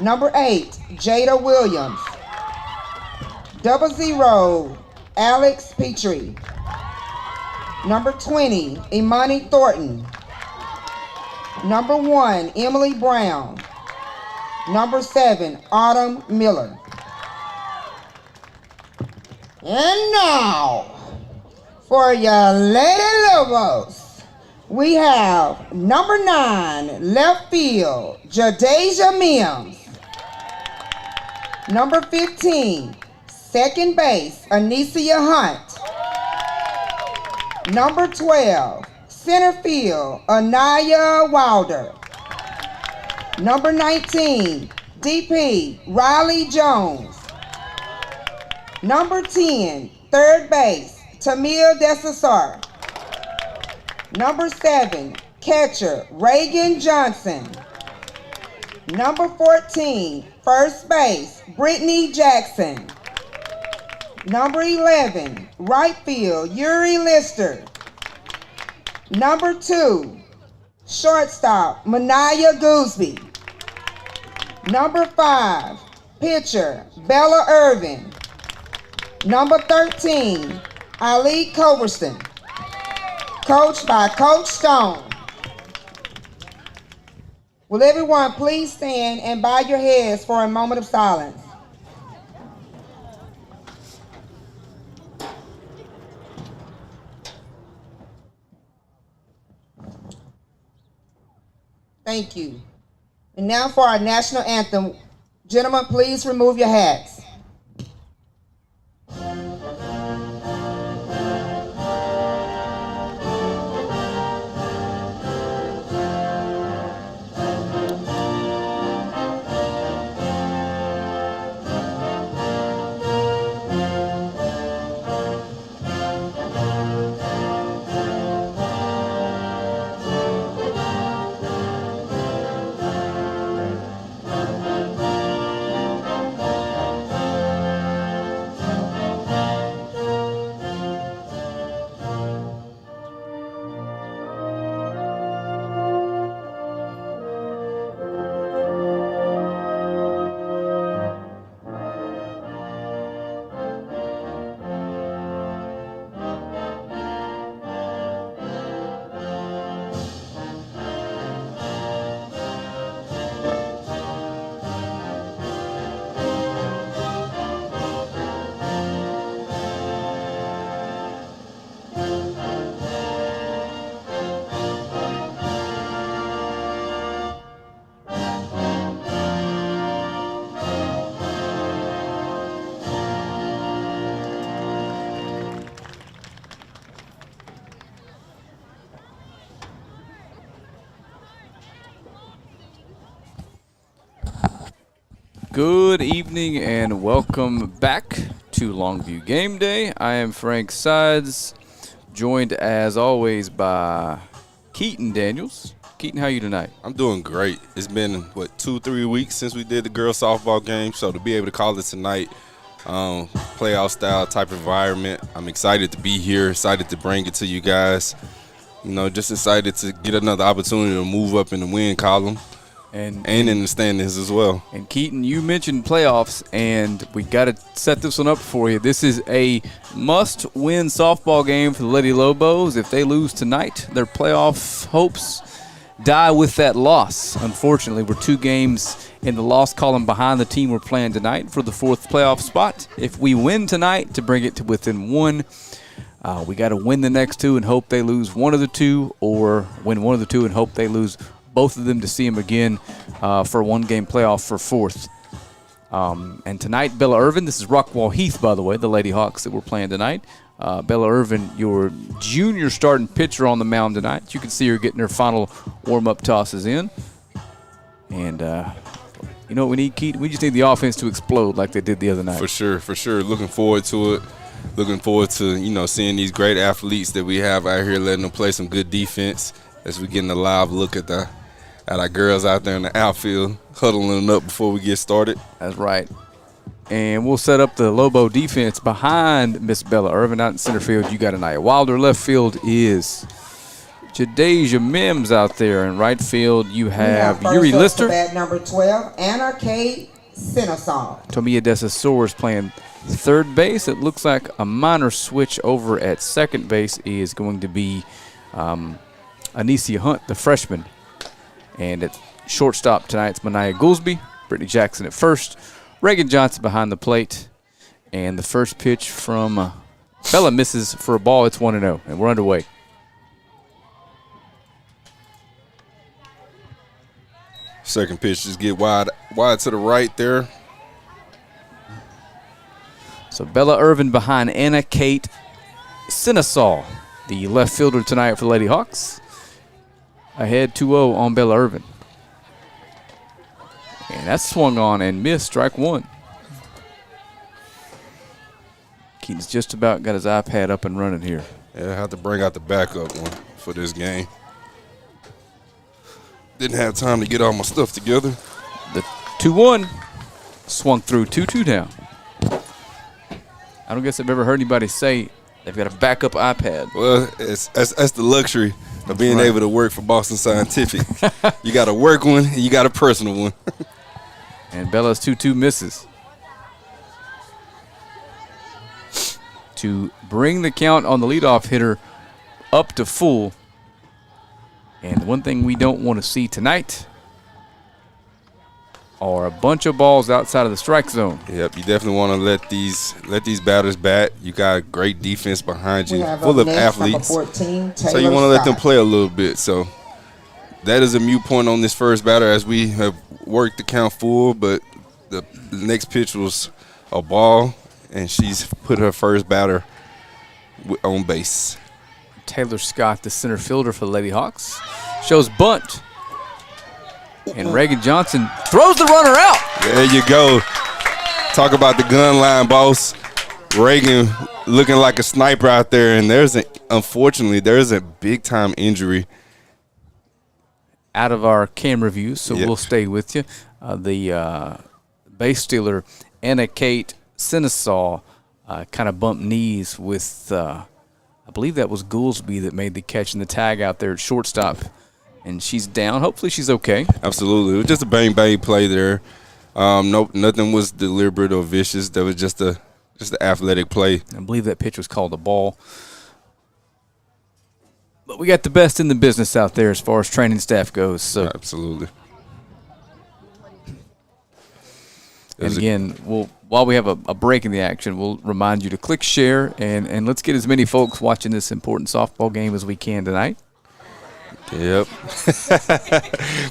Number 8, Jada Williams. 00, Alex Petrie. Number 20, Imani Thornton. Number 1, Emily Brown. Number 7, Autumn Miller. And now, for your Lady Lobos, we have number 9, left field, Jadeja Mims. Number 15, second base, Anicia Hunt. Number 12, center field, Anaya Wilder. Number 19, DP, Riley Jones. Number 10, third base, Tamir Desasar. Number 7, catcher, Reagan Johnson. Number 14, first base, Brittany Jackson. Number 11, right field, Yuri Lister. Number 2, shortstop, Manaya Gooseby. Number 5, pitcher, Bella Irvin. Number 13, Ali Culberson, coached by Coach Stone. Will everyone please stand and bow your heads for a moment of silence? Thank you. And now for our national anthem. Gentlemen, please remove your hats. Good evening and welcome back to Longview Game Day. I am Frank Sides, joined as always by Keaton Daniels. Keaton, how are you tonight? I'm doing great. It's been, 2-3 weeks since we did the girls softball game, so to be able to call it tonight, playoff style type environment, I'm excited to be here, excited to bring it to you guys. Just excited to get another opportunity to move up in the win column. And in the standings as well. And Keaton, you mentioned playoffs, and we got to set this one up for you. This is a must-win softball game for the Lady Lobos. If they lose tonight, their playoff hopes die with that loss. Unfortunately, we're 2 games in the loss column behind the team we're playing tonight for the 4th playoff spot. If we win tonight to bring it to within 1, we got to win the next 2 and hope they lose one of the 2, or win one of the 2 and hope they lose both of them to see them again for a 1-game playoff for 4th. And tonight, Bella Irvin, this is Rockwall Heath, by the way, the Lady Hawks that we're playing tonight. Bella Irvin, your junior starting pitcher on the mound tonight. You can see her getting her final warm-up tosses in. And you know what we need, Keaton? We just need the offense to explode like they did the other night. For sure. Looking forward to it. Looking forward to, seeing these great athletes that we have out here, letting them play some good defense as we getting a live look at our girls out there in the outfield, huddling up before we get started. That's right. And we'll set up the Lobo defense behind Miss Bella Irvin out in center field. You got Anaya Wilder. Left field is Jadeja Mims out there. In right field, you We have first Yuri up Lister. to bat number 12, Anna K. Sinosol. Tomia Desasor is playing third base. It looks like a minor switch over at second base is going to be Anicia Hunt, the freshman. And at shortstop tonight, it's Mania Goolsby, Brittany Jackson at first, Reagan Johnson behind the plate. And the first pitch from Bella misses for a ball. It's 1-0, and we're underway. Second pitch, just get wide to the right there. So Bella Irvin behind Anna Kate Sinosol, the left fielder tonight for the Lady Hawks. Ahead 2-0 on Bella Irvin. And that's swung on and missed, strike one. Keaton's just about got his iPad up and running here. Yeah, I have to bring out the backup one for this game. Didn't have time to get all my stuff together. The 2-1 swung through, 2-2 down. I don't guess I've ever heard anybody say they've got a backup iPad. Well, that's the luxury of being able to work for Boston Scientific. You got a work one and you got a personal one. And Bella's 2-2 misses. To bring the count on the leadoff hitter up to full. And one thing we don't want to see tonight are a bunch of balls outside of the strike zone. Yep, you definitely want to let these batters bat. You got great defense behind you, full of athletes. 14, So you want to let them play a little bit. So that is a mute point on this first batter as we have worked the count full, but the next pitch was a ball, and she's put her first batter on base. Taylor Scott, the center fielder for the Lady Hawks, shows bunt. And Reagan Johnson throws the runner out. There you go. Talk about the gun line, boss. Reagan looking like a sniper out there, and unfortunately, there's a big-time injury. Out of our camera view, so Yep. we'll stay with you. The base stealer, Anna Kate Sinosol, kind of bumped knees with, I believe that was Goolsby that made the catch in the tag out there at shortstop. And she's down. Hopefully she's okay. Absolutely. It was just a bang-bang play there. Nope, nothing was deliberate or vicious. That was just an athletic play. I believe that pitch was called a ball. But we got the best in the business out there as far as training staff goes. So. Absolutely. And again, while we have a break in the action, we'll remind you to click share, and let's get as many folks watching this important softball game as we can tonight. Yep.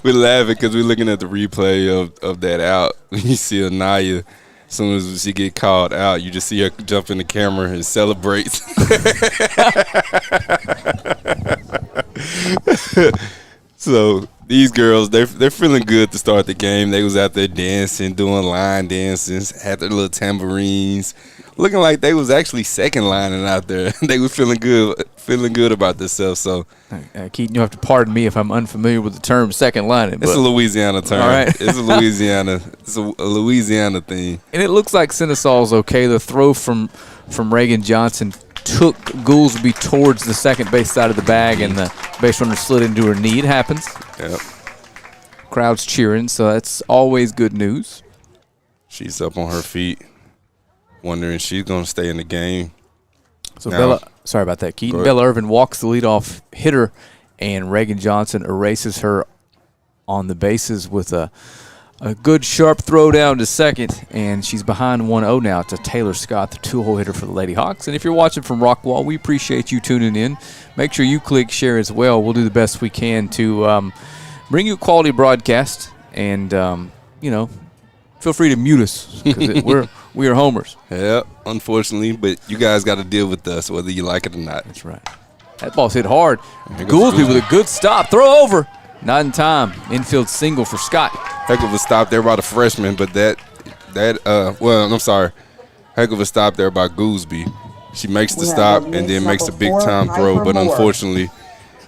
We're laughing because we're looking at the replay of that out. When you see Anaya, as soon as she get called out, you just see her jump in the camera and celebrate. So these girls, they're feeling good to start the game. They was out there dancing, doing line dances, had their little tambourines, looking like they was actually second lining out there. They were feeling good about themselves. So, Keaton, you have to pardon me if I'm unfamiliar with the term second lining. It's a Louisiana term. All right. It's a Louisiana thing. And it looks like Sinosol's okay. The throw from Reagan Johnson took Goolsby towards the second base side of the bag, and the base runner slid into her knee. It happens. Yep. Crowd's cheering, so that's always good news. She's up on her feet, wondering if she's going to stay in the game. So Now, sorry about that, Keaton. Bella Irvin walks the leadoff hitter, and Reagan Johnson erases her on the bases with a good sharp throw down to second, and she's behind 1-0 now to Taylor Scott, the two-hole hitter for the Lady Hawks. And if you're watching from Rockwall, we appreciate you tuning in. Make sure you click share as well. We'll do the best we can to bring you a quality broadcast, and feel free to mute us because we are homers. Yep, unfortunately, but you guys got to deal with us whether you like it or not. That's right. That ball's hit hard. Goolsby with a good stop. Throw over. Not in time. Infield single for Scott. Heck of a stop there by the freshman, but I'm sorry. Heck of a stop there by Goolsby. She makes the stop and then makes a big-time throw, but unfortunately,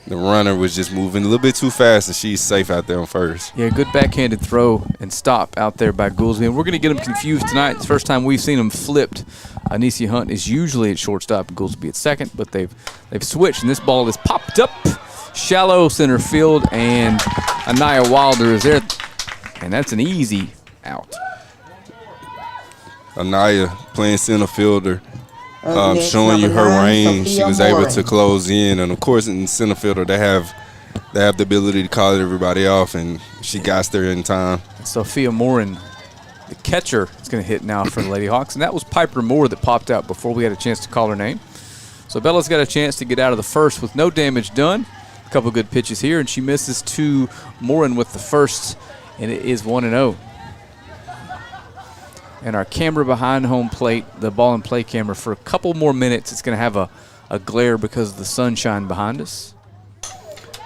the runner was just moving a little bit too fast, and she's safe out there on first. Yeah, good backhanded throw and stop out there by Goolsby. And we're going to get them confused tonight. It's the first time we've seen them flipped. Anicia Hunt is usually at shortstop and Goolsby at second, but they've switched, and this ball is popped up shallow center field, and Anaya Wilder is there. And that's an easy out. Anaya playing center fielder, Next, showing you number her 9, range. She Sophia was able Morin. to close in, and of course in center fielder they have the ability to call everybody off, and she got there in time. Sophia Morin, the catcher, is going to hit now for the Lady Hawks, and that was Piper Moore that popped out before we had a chance to call her name. So Bella's got a chance to get out of the first with no damage done. A couple good pitches here, and she misses to Morin with the first, and it is 1-0. And our camera behind home plate, the ball and play camera, for a couple more minutes, it's going to have a glare because of the sunshine behind us.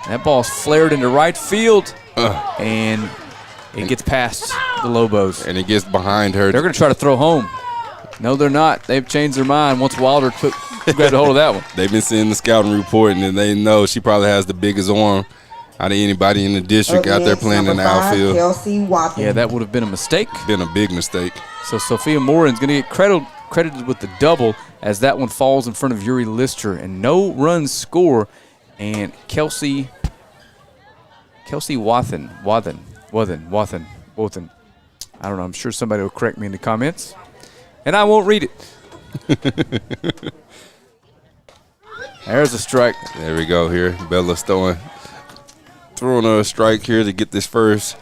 And that ball's flared into right field, and it gets past the Lobos. And it gets behind her. They're going to try to throw home. No, they're not. They've changed their mind once Wilder grabbed a hold of that one. They've been seeing the scouting report, and they know she probably has the biggest arm out of anybody in the district out there playing in the outfield. Kelsey Watson. Yeah, that would have been a mistake. Been a big mistake. So Sophia Morin's going to get credited with the double as that one falls in front of Yuri Lister, and no runs score. And Kelsey Wathen. I don't know. I'm sure somebody will correct me in the comments, and I won't read it. There's a strike. There we go here. Bella's throwing a strike here to get this first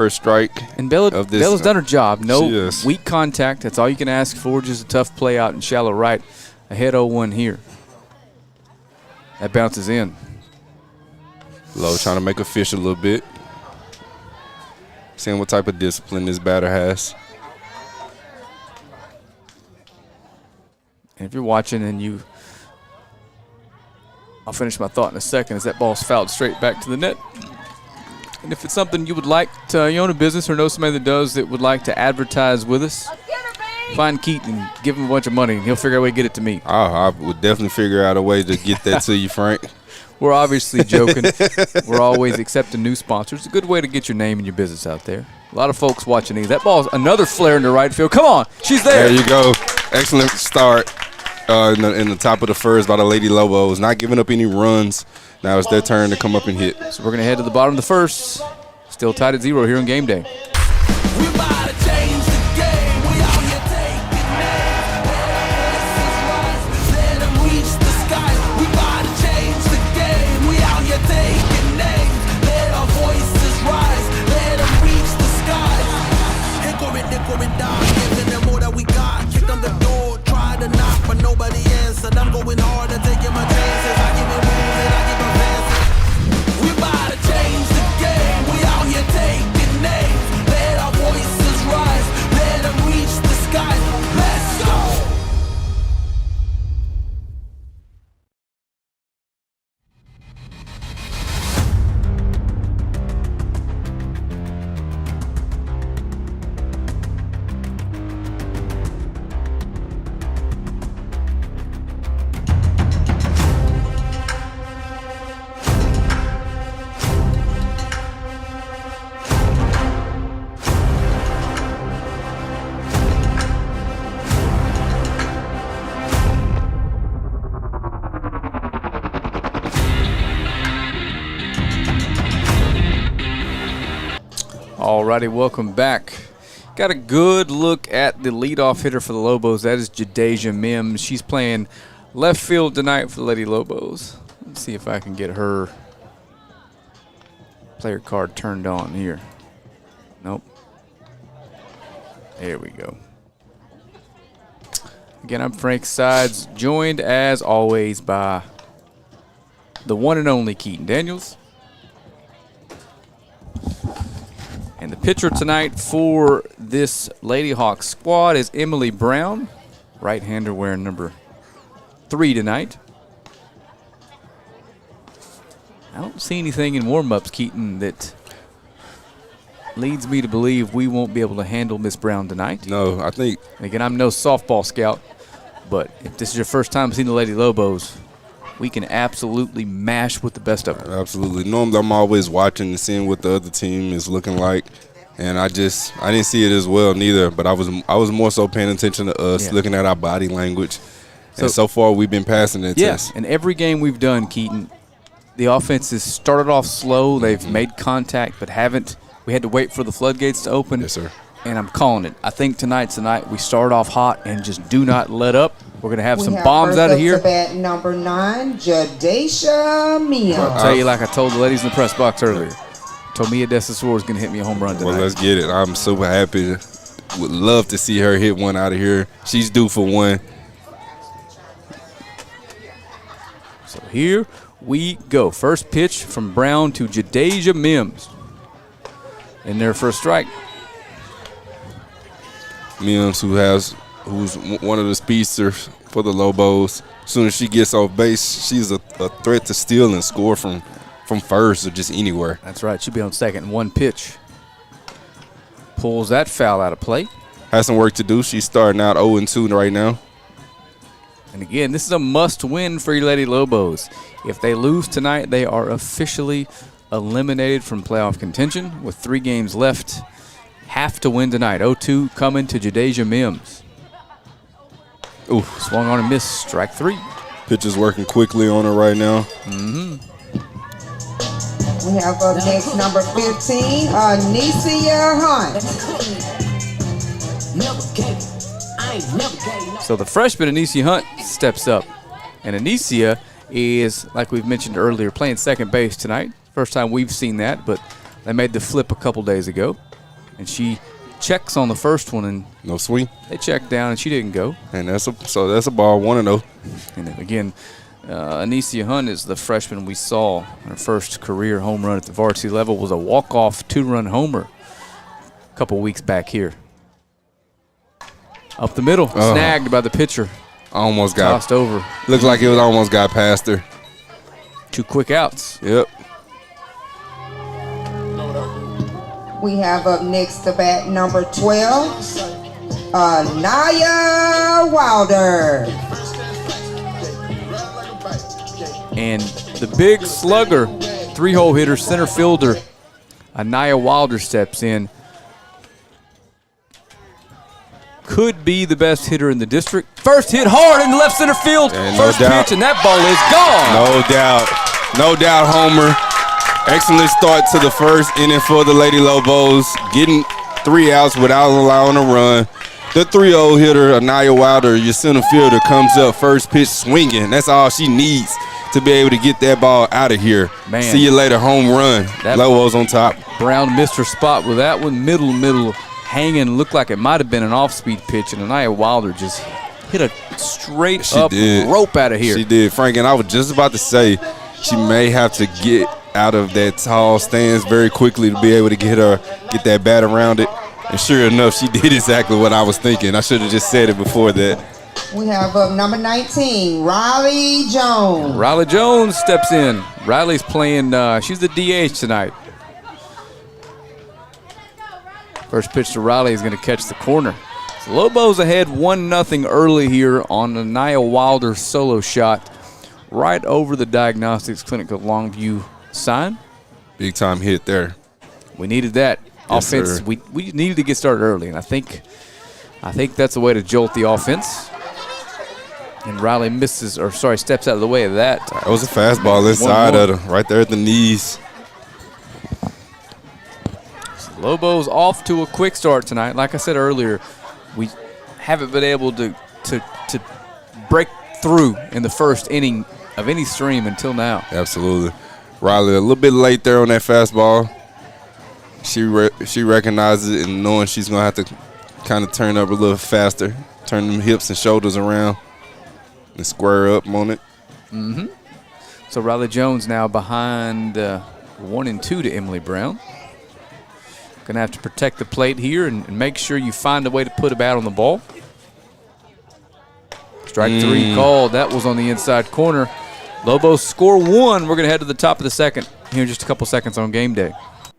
strike. And of this, Bella's done her job. No she is. weak contact. That's all you can ask for. Just a tough play out in shallow right. Ahead 0-1 here. That bounces in. Low trying to make a fish a little bit. Seeing what type of discipline this batter has. And if you're watching and I'll finish my thought in a second, as that ball's fouled straight back to the net. And if it's something you would like to, you own a business or know somebody that does that would like to advertise with us, find Keaton and give him a bunch of money, and he'll figure out a way to get it to me. I would definitely figure out a way to get that to you, Frank. We're obviously joking. We're always accepting new sponsors. It's a good way to get your name and your business out there. A lot of folks watching these. That ball's another flare into right field. Come on, she's there. There you go. Excellent start in the top of the first by the Lady Lobos. Not giving up any runs. Now it's their turn to come up and hit. So we're going to head to the bottom of the first. Still tied at 0 here on game day. We about to change the game. We out here taking names. Let them reach the sky. We about to change the game. We out here taking names. Let our voices rise. Let them reach the sky. Hickory down. Giving them all that we got. Kick on the door. Try to knock, but nobody answered. I'm going hard and taking my chances. I give it moves and I keep advancing. We about to change the game. We out here taking names. Let our voices rise. Let them reach the sky. Let's go. Alrighty, welcome back. Got a good look at the leadoff hitter for the Lobos. That is Jadeja Mims. She's playing left field tonight for the Lady Lobos. Let's see if I can get her player card turned on here. Nope. There we go. Again, I'm Frank Sides, joined as always by the one and only Keaton Daniels. And the pitcher tonight for this Lady Hawks squad is Emily Brown, right-hander wearing number 3 tonight. I don't see anything in warm-ups, Keaton, that leads me to believe we won't be able to handle Miss Brown tonight. No, I think. And again, I'm no softball scout, but if this is your first time seeing the Lady Lobos, we can absolutely mash with the best of them. Absolutely. Normally, I'm always watching and seeing what the other team is looking like, and I didn't see it as well neither. But I was more so paying attention to us, looking at our body language, and so far we've been passing that test. And every game we've done, Keaton, the offense has started off slow. They've made contact, but haven't. We had to wait for the floodgates to open. Yes, sir. And I'm calling it. I think tonight's the night we start off hot and just do not let up. We're going to have some bombs out of here. First up to bat, number 9, Jadaisha Mia. I'll tell you, like I told the ladies in the press box earlier, Tomia Desasor is going to hit me a home run tonight. Well, let's get it. I'm super happy. Would love to see her hit one out of here. She's due for one. So here we go. First pitch from Brown to Jadasia Mims. In there for a strike. Mims, who's one of the speedsters for the Lobos. As soon as she gets off base, she's a threat to steal and score from first or just anywhere. That's right. She'll be on second. One pitch. Pulls that foul out of play. Has some work to do. She's starting out 0-2 right now. And again, this is a must-win for your Lady Lobos. If they lose tonight, they are officially eliminated from playoff contention with 3 games left. Have to win tonight. 0-2 coming to Jadasia Mims. Ooh, swung on and missed. Strike 3. Pitch is working quickly on her right now. We have up next number 15, Anicia Hunt. So the freshman Anicia Hunt steps up. And Anicia is, like we've mentioned earlier, playing second base tonight. First time we've seen that, but they made the flip a couple days ago. And she checks on the first one, and No swing. they checked down, and she didn't go. And that's a ball, 1-0. And then again, Anicia Hunt is the freshman we saw. Her first career home run at the varsity level was a walk-off 2-run homer a couple weeks back here. Up the middle, snagged by the pitcher. Almost got Tossed over. Looks like it was almost got past her. 2 quick outs. Yep. We have up next to bat, number 12, Naya Wilder. And the big slugger, 3-hole hitter, center fielder, Anaya Wilder steps in. Could be the best hitter in the district. First hit hard in the left center field. And First no doubt. pitch, and that ball is gone. No doubt, Homer. Excellent start to the first inning for the Lady Lobos, getting 3 outs without allowing a run. The 3-0 hitter, Anaya Wilder, your center fielder, comes up first pitch swinging. That's all she needs to be able to get that ball out of here. Man. See you later, home run. That- Lobos on top. Brown missed her spot with that one. Middle, hanging. Looked like it might have been an off-speed pitch, and Anaya Wilder just hit a straight up rope out of here. She did, Frank, and I was just about to say she may have to get out of that tall stance very quickly to be able to get that bat around it. And sure enough, she did exactly what I was thinking. I should have just said it before that. We have up number 19, Riley Jones. Riley Jones steps in. Riley's playing, she's the DH tonight. First pitch to Riley is going to catch the corner. So Lobos ahead 1-0 early here on Anaya Wilder's solo shot right over the Diagnostics Clinic of Longview sign. Big time hit there. We needed that Yes, offense. sir. We needed to get started early, and I think that's a way to jolt the offense. And Riley steps out of the way of that. That was a fastball inside of her, right there at the knees. So Lobos off to a quick start tonight. Like I said earlier, we haven't been able to break through in the first inning of any stream until now. Absolutely. Riley a little bit late there on that fastball. She recognizes it, and knowing she's going to have to kind of turn up a little faster, turn them hips and shoulders around and square up on it. Mm-hmm. So Riley Jones now behind 1-2 to Emily Brown. Going to have to protect the plate here and make sure you find a way to put a bat on the ball. Strike 3 called. That was on the inside corner. Lobos score 1. We're going to head to the top of the second here in just a couple seconds on game day.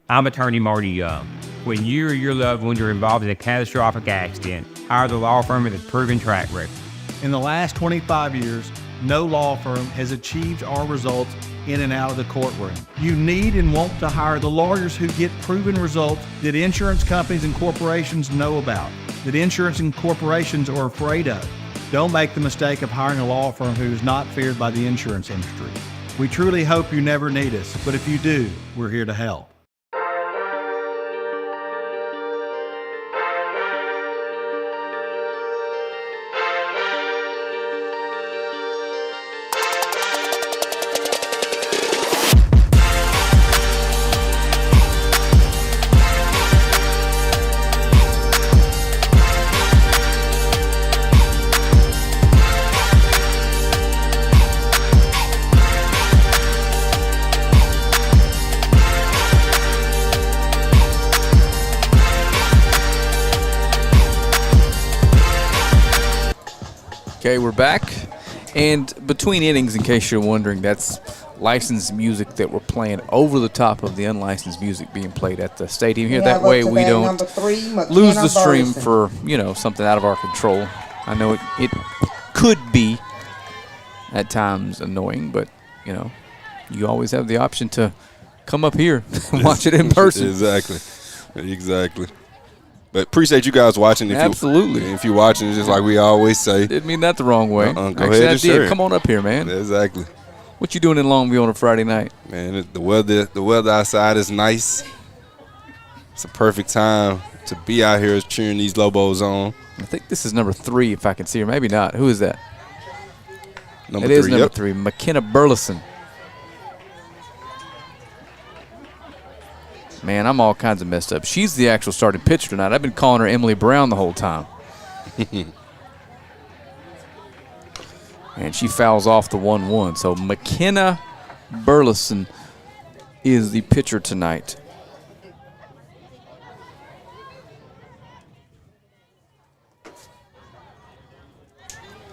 I'm attorney Marty Young. When you or your loved ones are involved in a catastrophic accident, hire the law firm with a proven track record. In the last 25 years, no law firm has achieved our results in and out of the courtroom. You need and want to hire the lawyers who get proven results that insurance companies and corporations know about, that insurance and corporations are afraid of. Don't make the mistake of hiring a law firm who is not feared by the insurance industry. We truly hope you never need us, but if you do, we're here to help. Okay, we're back. And between innings, in case you're wondering, that's licensed music that we're playing over the top of the unlicensed music being played at the stadium here. That way we don't lose the stream for, something out of our control. I know it could be at times annoying, but, you always have the option to come up here and watch it in person. Exactly. But appreciate you guys watching. Absolutely. If you're watching, just like we always say. Didn't mean that the wrong way. Go ahead and share it. Come on up here, man. Exactly. What you doing in Longview on a Friday night? Man, the weather outside is nice. It's a perfect time to be out here cheering these Lobos on. I think this is number 3, if I can see her. Maybe not. Who is that? Number it 3, is number 3, McKenna Burleson. Man, I'm all kinds of messed up. She's the actual starting pitcher tonight. I've been calling her Emily Brown the whole time. And she fouls off the 1-1. So McKenna Burleson is the pitcher tonight.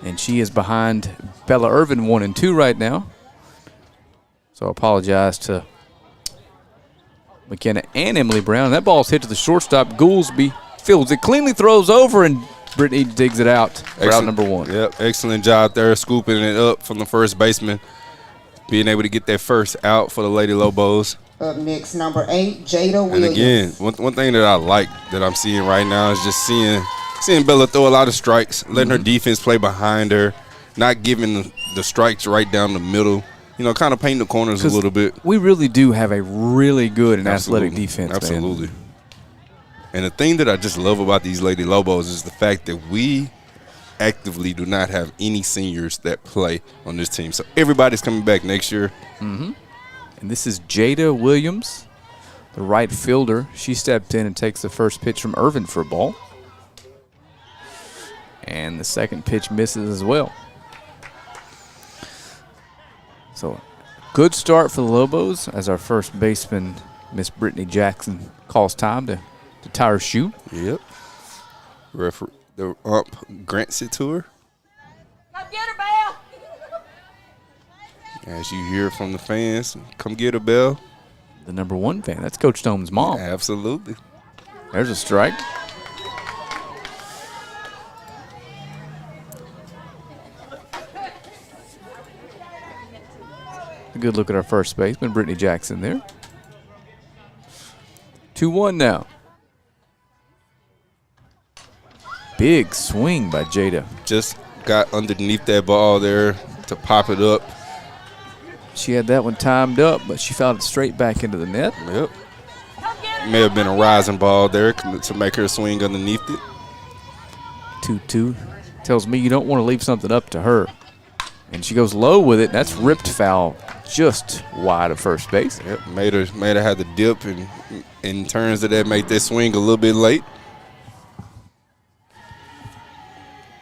And she is behind Bella Irvin 1-2 right now. So I apologize to McKenna and Emily Brown. That ball's hit to the shortstop. Goolsby fields it cleanly, throws over, and Brittany digs it out for out number 1. Yep, excellent job there, scooping it up from the first baseman, being able to get that first out for the Lady Lobos. Up next, number 8, Jada Williams. And again, one thing that I like that I'm seeing right now is just seeing Bella throw a lot of strikes, letting her defense play behind her, not giving the strikes right down the middle. Kind of painting the corners a little bit. We really do have a really good and athletic defense, Absolutely. Man. And the thing that I just love about these Lady Lobos is the fact that we actively do not have any seniors that play on this team. So everybody's coming back next year. Mm-hmm. And this is Jada Williams, the right fielder. She stepped in and takes the first pitch from Irvin for a ball. And the second pitch misses as well. So, good start for the Lobos as our first baseman, Miss Brittany Jackson, calls time to tie her shoe. Yep. The ump grants it to her. Come get her, Belle. As you hear from the fans, come get her, Belle. The number 1 fan. That's Coach Stone's mom. Yeah, absolutely. There's a strike. A good look at our first baseman, Brittany Jackson there. 2-1 now. Big swing by Jada. Just got underneath that ball there to pop it up. She had that one timed up, but she fouled it straight back into the net. Yep. May have been a rising ball there to make her swing underneath it. 2-2. Tells me you don't want to leave something up to her. And she goes low with it. That's ripped foul just wide of first base. Yep, made her have the dip, and in terms of that, make that swing a little bit late.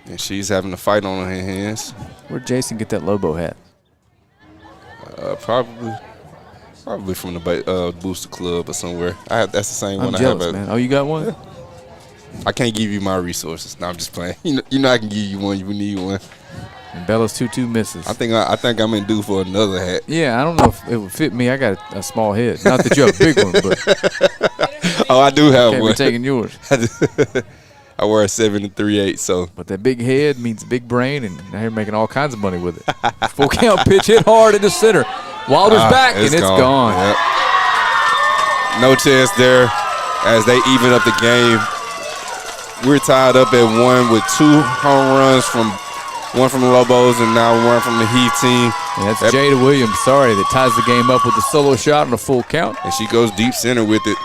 And she's having a fight on her hands. Where'd Jason get that Lobo hat? Probably from the Booster Club or somewhere. That's the same one jealous, I have. Man. Oh, you got one? Yeah. I can't give you my resources. No, I'm just playing. You know I can give you one. You need one. And Bella's 2-2 misses. I think I'm in due for another hat. Yeah, I don't know if it would fit me. I got a small head. Not that you have a big one, but oh, I do have can't one. be taking yours. I wear a 7 3/8, so. But that big head means big brain, and now you're making all kinds of money with it. Full count pitch hit hard in the center. Wilder's back, and it's gone. Yep. No chance there as they even up the game. We're tied up at 1 with 2 home runs from one from the Lobos and now one from the Heath team. And that's Jada Williams, that ties the game up with a solo shot on a full count. And she goes deep center with it.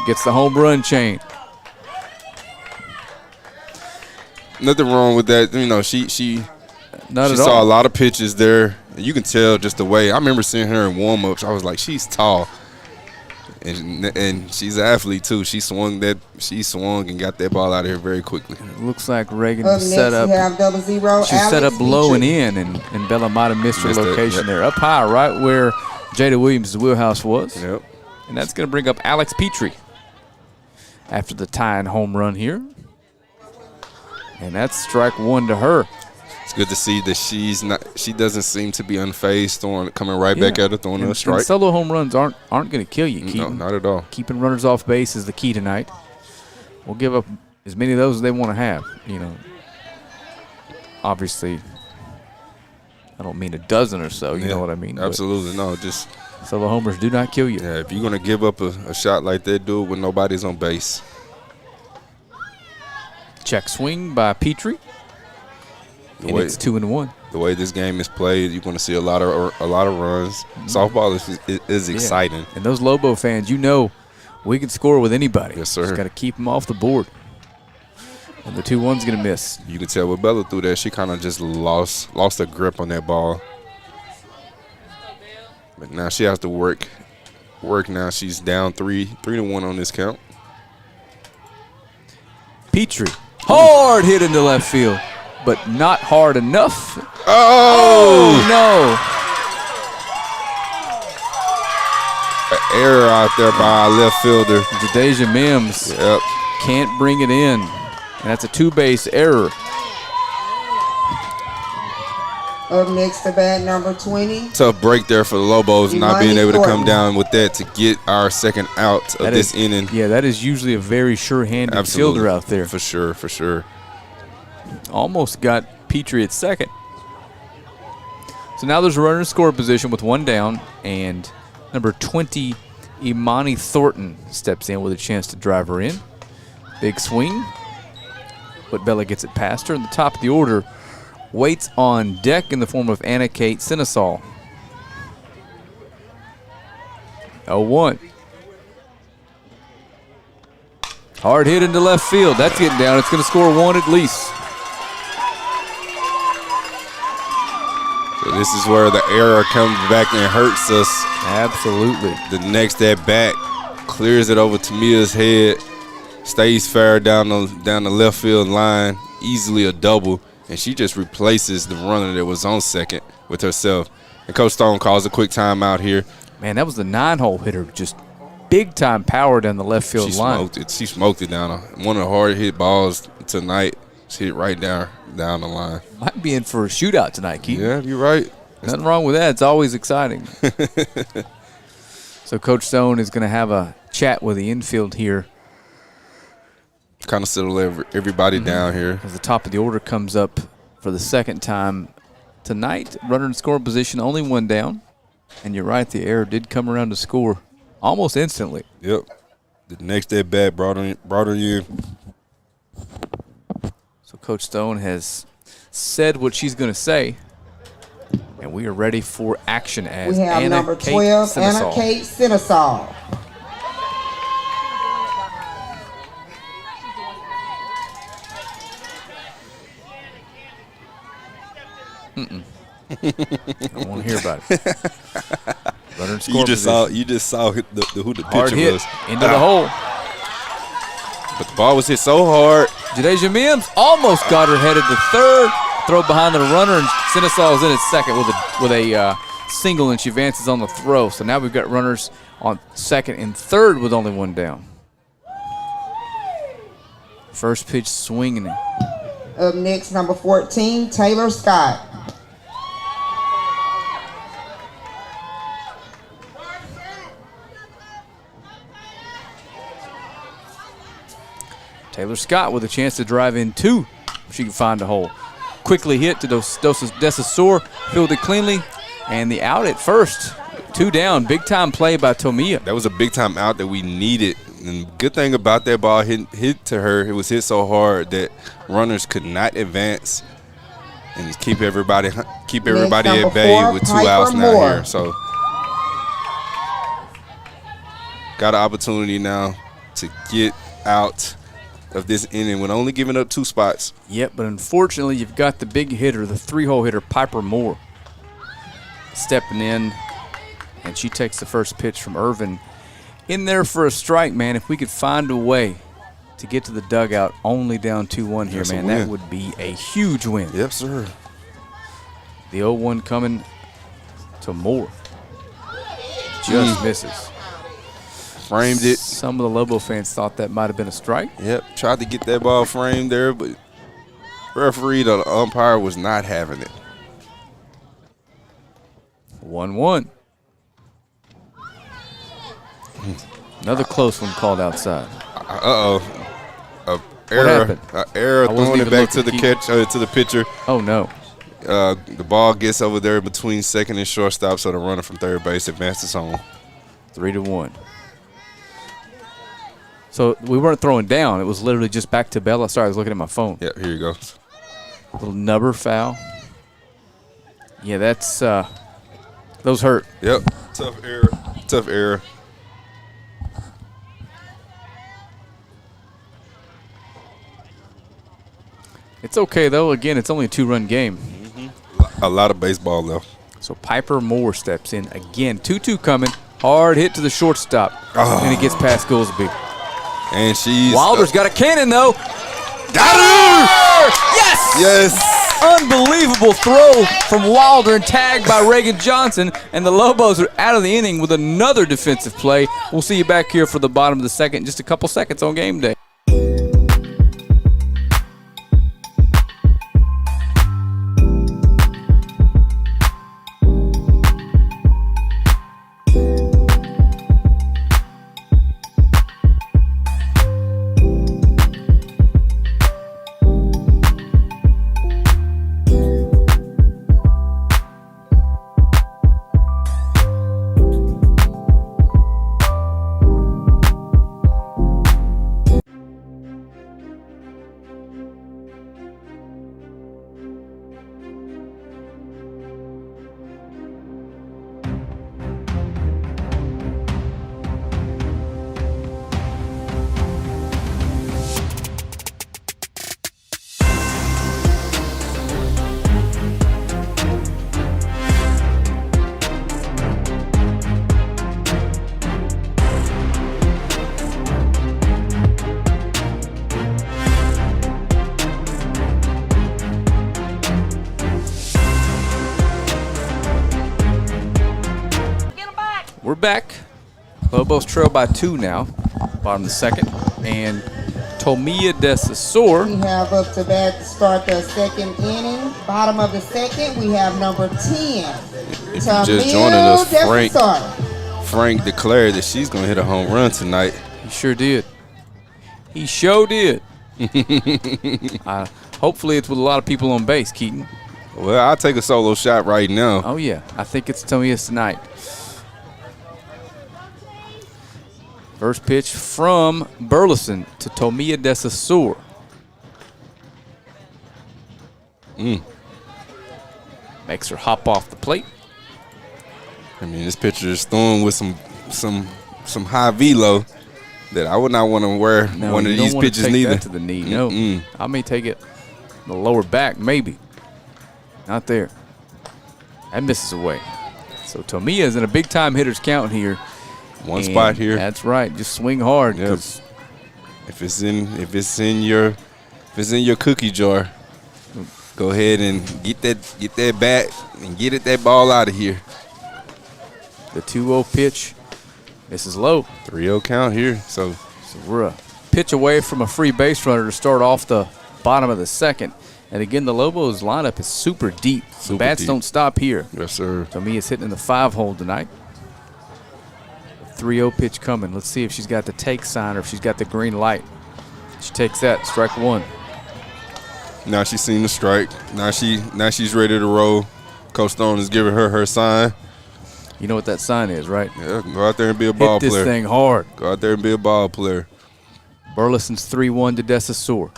Gets the home run chain. Nothing wrong with that. You know, she Not at saw all. a lot of pitches there. And you can tell just the way. I remember seeing her in warm-ups. I was like, she's tall. And she's an athlete, too. She swung and got that ball out of here very quickly. It looks like Reagan Up was next, set up. we have 00. She was set up Alex low and Petrie. in, and Bella might have missed her Missed it, location yep. there. Up high, right where Jada Williams' wheelhouse was. Yep. And that's going to bring up Alex Petrie after the tying home run here. And that's strike one to her. It's good to see that she doesn't seem to be unfazed, coming right back at her, throwing a strike. And solo home runs aren't going to kill you, No, Keaton. not at all. Keeping runners off base is the key tonight. We'll give up as many of those as they want to have. You know, obviously, I don't mean a dozen or so. You know what I mean? Absolutely. No, just But solo homers do not kill you. yeah, if you're going to give up a shot like that, do it when nobody's on base. Check swing by Petrie. And it's 2-1. The way this game is played, you're going to see a lot of runs. Softball is exciting. And those Lobo fans, you know, we can score with anybody. Yes, sir. Just got to keep them off the board. And the 2-1's going to miss. You can tell with Bella through that, she kind of just lost her grip on that ball. But now she has to work now. She's down 3-1 on this count. Petrie, hard hit into left field, but not hard enough. Oh! No. An error out there by our left fielder. Jadeja Mims Yep. can't bring it in. And that's a two-base error. Up next to bat number 20. Tough break there for the Lobos, not being able to come Imani down with that to get our second out of this inning. Yeah, that is usually a very sure-handed Absolutely. fielder out there. For sure. Almost got Petrie at second. So now there's a runner in score position with one down, and number 20, Imani Thornton, steps in with a chance to drive her in. Big swing, but Bella gets it past her. And the top of the order waits on deck in the form of Anna Kate Sinesal. 0-1. Hard hit into left field. That's getting down. It's going to score one at least. So this is where the error comes back and hurts us. Absolutely. The next at bat clears it over to Mia's head, stays fair down the left field line, easily a double, and she just replaces the runner that was on second with herself. And Coach Stone calls a quick timeout here. Man, that was the 9-hole hitter. Just big-time power down the left field line. She smoked it down. One of the hard hit balls tonight. She hit it right down the line. Might be in for a shootout tonight, Keith. Yeah, you're right. Nothing wrong with that. It's always exciting. So Coach Stone is going to have a chat with the infield here Kind of settle everybody down here. as the top of the order comes up for the second time tonight. Runner in score position, only one down. And you're right, the error did come around to score almost instantly. Yep. The next at bat brought her in. So Coach Stone has said what she's going to say. And we are ready for action as We have Anna number Kate 12, Anna Sinesal. Kate Sinesal. I don't want to hear about it. Runner in score You just saw position. who the Hard pitcher hit was. into the hole. But the ball was hit so hard. Jadeja Mims almost got her headed to third. Throw behind the runner, and Sinesal is in at second with a single, and she advances on the throw. So now we've got runners on second and third with only one down. First pitch swinging. Up next, number 14, Taylor Scott. Taylor Scott with a chance to drive in two. If she can find a hole. Quickly hit to Desasor, fielded cleanly, and the out at first. Two down, big time play by Tomiya. That was a big time out that we needed. And good thing about that ball hit to her, it was hit so hard that runners could not advance and keep everybody number at bay 4, with 2 Piper outs now Moore. here. So got an opportunity now to get out of this inning with only giving up 2 spots. Yep, but unfortunately, you've got the big hitter, the 3-hole hitter, Piper Moore, stepping in, and she takes the first pitch from Irvin. In there for a strike, man. If we could find a way to get to the dugout only down 2-1 here, That's a man, win. that would be a huge win. Yep, sir. The 0-1 coming to Moore. Just misses. Framed it. Some of the Lobo fans thought that might have been a strike. Yep, tried to get that ball framed there, but referee, the umpire, was not having it. 1-1. Another close one called outside. Error. happened? Error I wasn't throwing it even back to the looking. to the pitcher. Oh, no. The ball gets over there between second and shortstop, so the runner from third base advances home. 3-1. So we weren't throwing down. It was literally just back to Bella. Sorry, I was looking at my phone. Yep, here you go. Little nubber foul. Yeah, that's those hurt. Yep, tough error. Tough error. It's okay, though. Again, it's only a 2-run game. A lot of baseball left. So Piper Moore steps in again. 2-2 coming. Hard hit to the shortstop. And it gets past Goolsby. And she's Wilder's got a cannon, though. got her! Yes! Yes! Unbelievable throw from Wilder and tagged by Reagan Johnson. And the Lobos are out of the inning with another defensive play. We'll see you back here for the bottom of the second in just a couple seconds on game day. We're back. Lobos trail by 2 now. Bottom of the second. And Tomia Desasor. We have up to bat to start the second inning. Bottom of the second, we have number 10. If you're just joining us, Frank declared that she's going to hit a home run tonight. He sure did. He sure did. Hopefully it's with a lot of people on base, Keaton. Well, I'll take a solo shot right now. Oh, yeah. I think it's Tomia's tonight. First pitch from Burleson to Tomia Desasor. Makes her hop off the plate. I mean, this pitcher is throwing with some high velo that I would not want to wear one of these pitches take neither. That to the knee. No, I may take it the lower back, maybe. Not there. That misses away. So Tomia is in a big time hitters count here. One spot here. That's right. Just swing hard. Yep. If it's in your cookie jar, go ahead and get that bat and get that ball out of here. The 2-0 pitch. This is low. 3-0 count here. So we're a pitch away from a free base runner to start off the bottom of the second. And again, the Lobos lineup is super deep. The bats don't stop here. Yes, sir. Tomia's hitting in the 5-hole tonight. 3-0 pitch coming. Let's see if she's got the take sign or if she's got the green light. She takes that. Strike 1. Now she's seen the strike. Now she's ready to roll. Coach Stone is giving her sign. You know what that sign is, right? Yeah, go out there and be a ball player. Hit this thing hard. Go out there and be a ball player. Burleson's 3-1 to Desasor.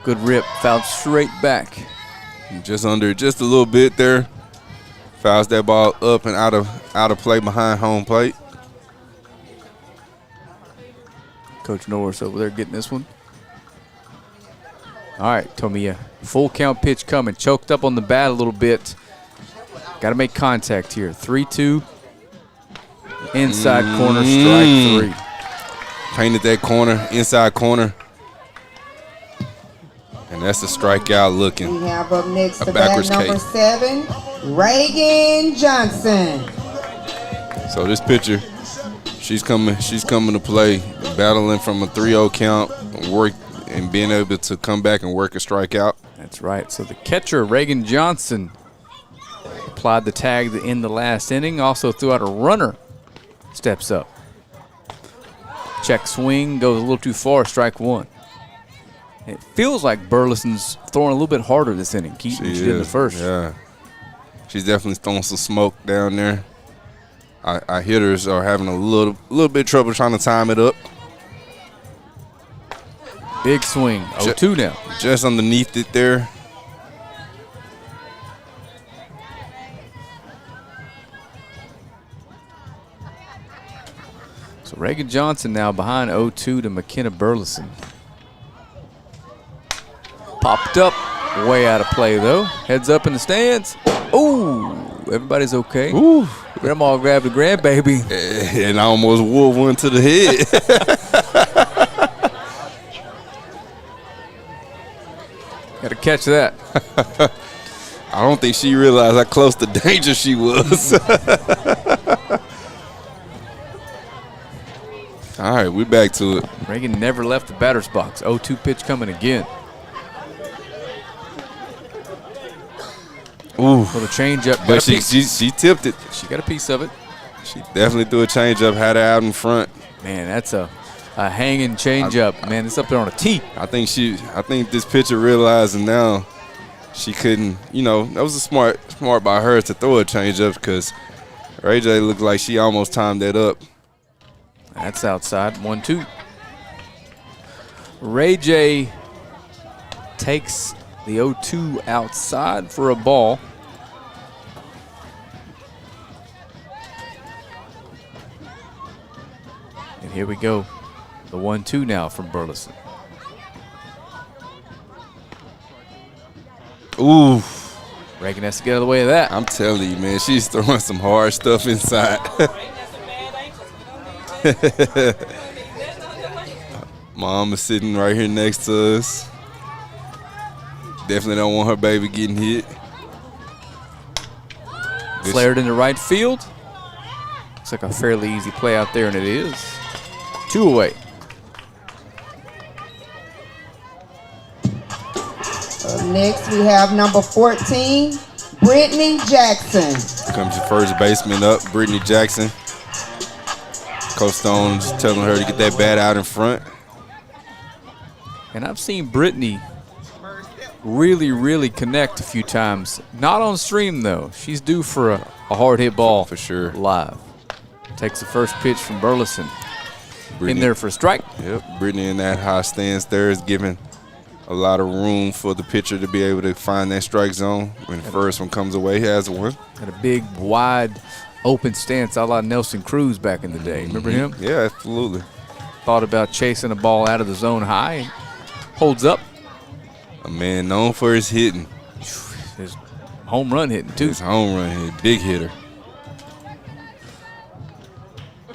Good rip. Fouled straight back. Just under, just a little bit there. Fouls that ball up and out of play behind home plate. Coach Norris over there getting this one. All right, Tomiya. Full count pitch coming. Choked up on the bat a little bit. Got to make contact here. 3-2. Inside corner, strike 3. Painted that corner, inside corner. And that's a strikeout looking. We have up next A the bat backwards number K. 7, Reagan Johnson. So this pitcher, she's coming to play, battling from a 3-0 count, work and being able to come back and work a strikeout. That's right. So the catcher, Reagan Johnson, applied the tag in the last inning. Also threw out a runner. Steps up. Check swing, goes a little too far, strike 1. It feels like Burleson's throwing a little bit harder this inning. She did in the first. Yeah. She's definitely throwing some smoke down there. Our hitters are having a little bit of trouble trying to time it up. Big swing, 0-2 now. Just underneath it there. So Reagan Johnson now behind 0-2 to McKenna Burleson. Popped up, way out of play though. Heads up in the stands. Ooh, everybody's okay. Ooh. Grandma grabbed the grandbaby. And I almost wore one to the head. Got to catch that. I don't think she realized how close to danger she was. All right, we're back to it. Reagan never left the batter's box. 0-2 pitch coming again. Ooh. Little changeup. But she tipped it. She got a piece of it. She definitely threw a changeup, had her out in front. Man, that's a hanging changeup. Man, it's up there on a tee. I think this pitcher realizing now she couldn't, that was a smart by her to throw a changeup because Ray J looked like she almost timed that up. That's outside, 1-2. Ray J takes the 0-2 outside for a ball. And here we go. The 1-2 now from Burleson. Ooh. Reagan has to get out of the way of that. I'm telling you, man, she's throwing some hard stuff inside. Mom is sitting right here next to us. Definitely don't want her baby getting hit. Flared into right field. Looks like a fairly easy play out there, and it is. 2 away. Next, we have number 14, Brittany Jackson. Here comes your first baseman up, Brittany Jackson. Coach Stone's telling her to get that bat out in front. And I've seen Brittany really connect a few times. Not on stream, though. She's due for a hard hit ball. For sure. Live. Takes the first pitch from Burleson. Brittany, in there for a strike. Yep, Brittany in that high stance there is giving a lot of room for the pitcher to be able to find that strike zone. When the first one comes away, he has one. Got a big, wide, open stance a la Nelson Cruz back in the day. Remember him? Yeah, absolutely. Thought about chasing a ball out of the zone high. Holds up. A man known for his hitting. His home run hitting, too. His home run hit, big hitter.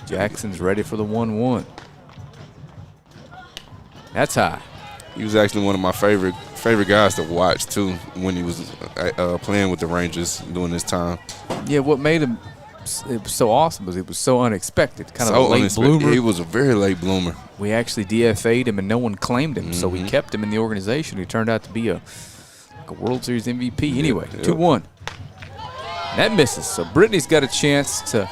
Jackson's ready for the 1-1. That's high. He was actually one of my favorite guys to watch, too, when he was playing with the Rangers during this time. Yeah, what made him it was so awesome was it was so unexpected. Kind of a late bloomer. He was a very late bloomer. We actually DFA'd him, and no one claimed him, so we kept him in the organization. He turned out to be a World Series MVP. Anyway, 2-1. That misses, so Brittany's got a chance to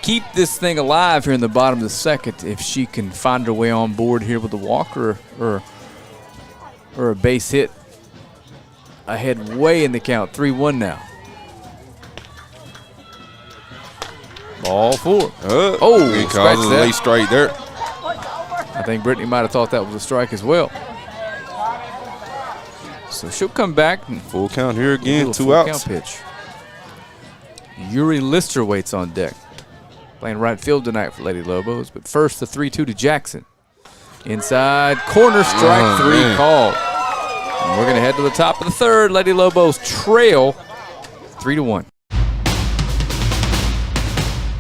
keep this thing alive here in the bottom of the second if she can find her way on board here with a walk or a base hit. Ahead way in the count, 3-1 now. Ball 4. He calls a late strike there. I think Brittany might have thought that was a strike as well. So she'll come back and Full count here again, do a 2 full outs. count pitch. Yuri Lister waits on deck. Playing right field tonight for Lady Lobos. But first, the 3-2 to Jackson. Inside corner, strike 3 man. called. And we're going to head to the top of the third. Lady Lobos trail 3-1.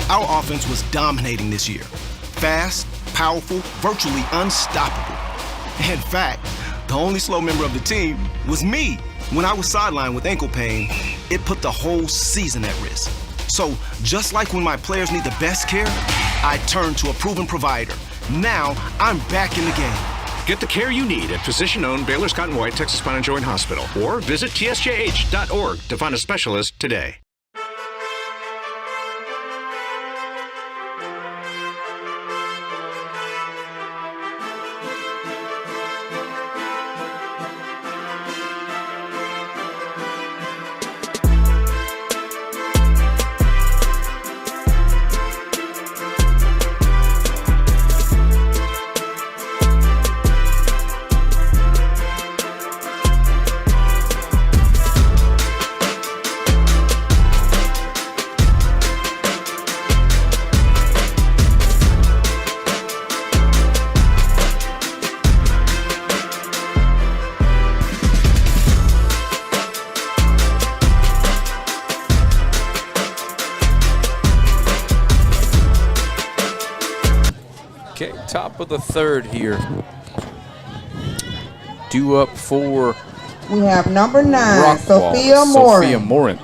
Our offense was dominating this year. Fast, powerful, virtually unstoppable. In fact, the only slow member of the team was me. When I was sidelined with ankle pain, it put the whole season at risk. So, just like when my players need the best care, I turned to a proven provider. Now, I'm back in the game. Get the care you need at physician-owned Baylor Scott & White Texas Spine and Joint Hospital or visit tsjh.org to find a specialist today. Okay, top of the third here. Due up for We have number 9, Rockwall. Sophia Moore. Sophia Morin.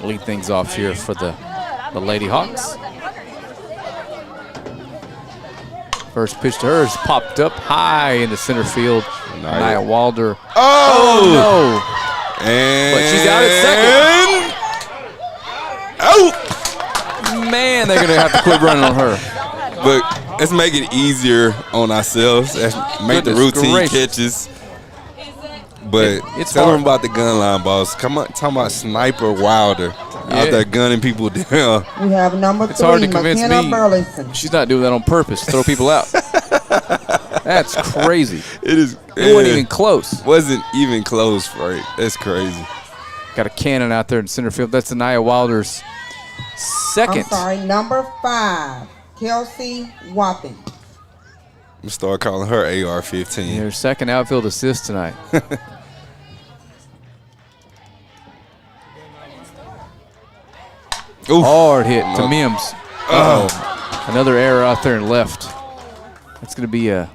Lead things off here for the Lady Hawks. First pitch to her is popped up high into center field. Nia Wilder. Oh! No. And But she's out at out. Man, they're going to have to quit running on her. But let's make it easier on ourselves. Let's make the Goodness routine gracious. catches. But It's tell hard. them about the gun line balls. Come on, talking about Sniper Wilder out there gunning people down. We have number It's 3, hard to convince McKenna me. Burleson. She's not doing that on purpose to throw people out. That's crazy. It is. It wasn't even close. Wasn't even close, right? That's crazy. Got a cannon out there in center field. That's Nia Wilder's second. I'm sorry, number 5, Kelsey Wapping. I'm gonna start calling her AR-15. Her second outfield assist tonight. Oof. Hard hit to Mims. Another error out there and left. That's going to be a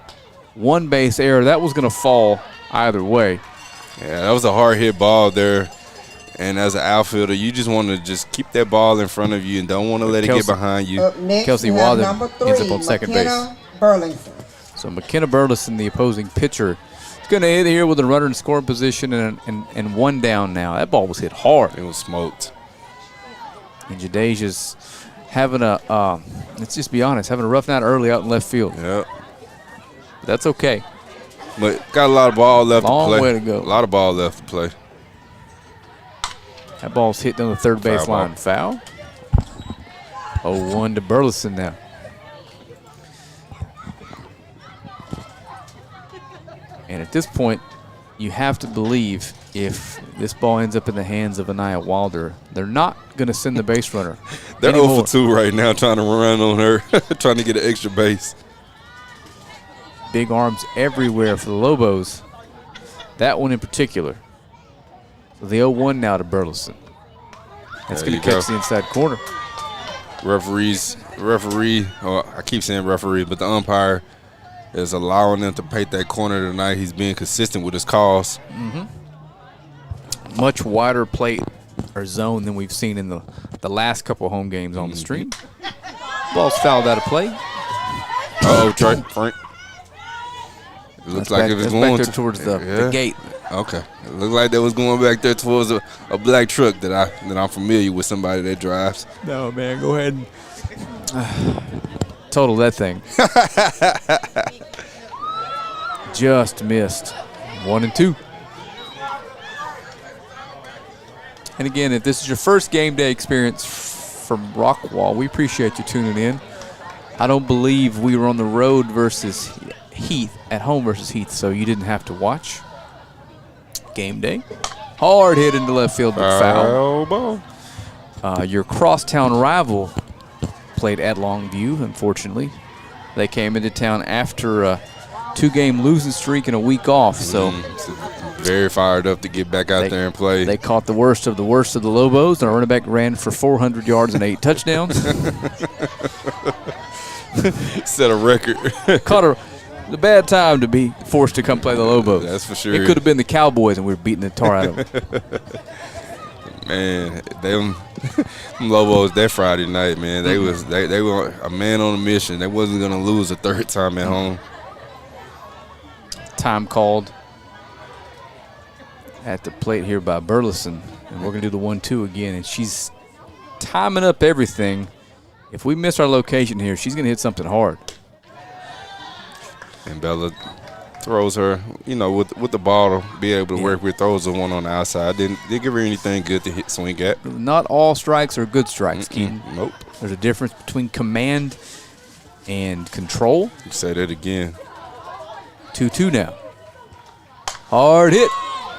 one base error. That was going to fall either way. Yeah, that was a hard hit ball there. And as an outfielder, you just want to just keep that ball in front of you and don't want to let it get Kelsey- behind you. Up next, Kelsey we have Walden number 3, ends up on second base. McKenna Burleson. So McKenna Burleson, the opposing pitcher, is going to hit here with a runner in scoring position and one down now. That ball was hit hard. It was smoked. And Jadacia's having let's just be honest, having a rough night early out in left field. Yep. But that's okay. But got a lot of ball left Long to play. way to go. A lot of ball left to play. That ball's hit down the third base Foul line. ball. Foul. 0-1 to Burleson now. And at this point, you have to believe if this ball ends up in the hands of Ania Wilder, they're not going to send the base runner They're anymore. 0 for 2 right now trying to run on her, trying to get an extra base. Big arms everywhere for the Lobos. That one in particular. So the 0-1 now to Burleson. That's There going you to catch go. the inside corner. I keep saying referee, but the umpire is allowing them to paint that corner tonight. He's being consistent with his calls. Much wider plate or zone than we've seen in the last couple home games on the stream. Ball's fouled out of play. Uh-oh, Trey, Frank. It looks like it was that's going back there towards the gate. Okay, it looked like that was going back there towards a black truck that I'm familiar with, somebody that drives. No, man, go ahead and total that thing. Just missed. 1 and 2. And again, if this is your first game day experience from Rockwall, we appreciate you tuning in. I don't believe we were on the road versus Heath, at home versus Heath, so you didn't have to watch. game day. Hard hit into left field, but foul. Ball. Your crosstown rival played at Longview, unfortunately. They came into town after a 2-game losing streak and a week off, so very fired up to get back out there and play. They caught the worst of the Lobos, and our running back ran for 400 yards and 8 touchdowns. Set a record. Caught the bad time to be forced to come play the Lobos. That's for sure. It could have been the Cowboys, and we were beating the tar out of them. Man, them Lobos that Friday night, man, they were a man on a mission. They wasn't gonna lose a third time at home. Time called at the plate here by Burleson, and we're gonna do the 1-2 again, and she's timing up everything. If we miss our location here, she's gonna hit something hard. And Bella throws her, with the ball to be able to work with, throws the one on the outside. Didn't give her anything good to swing at. Not all strikes are good strikes, Keaton. Nope. There's a difference between command and control. You say that again. 2-2 now. Hard hit.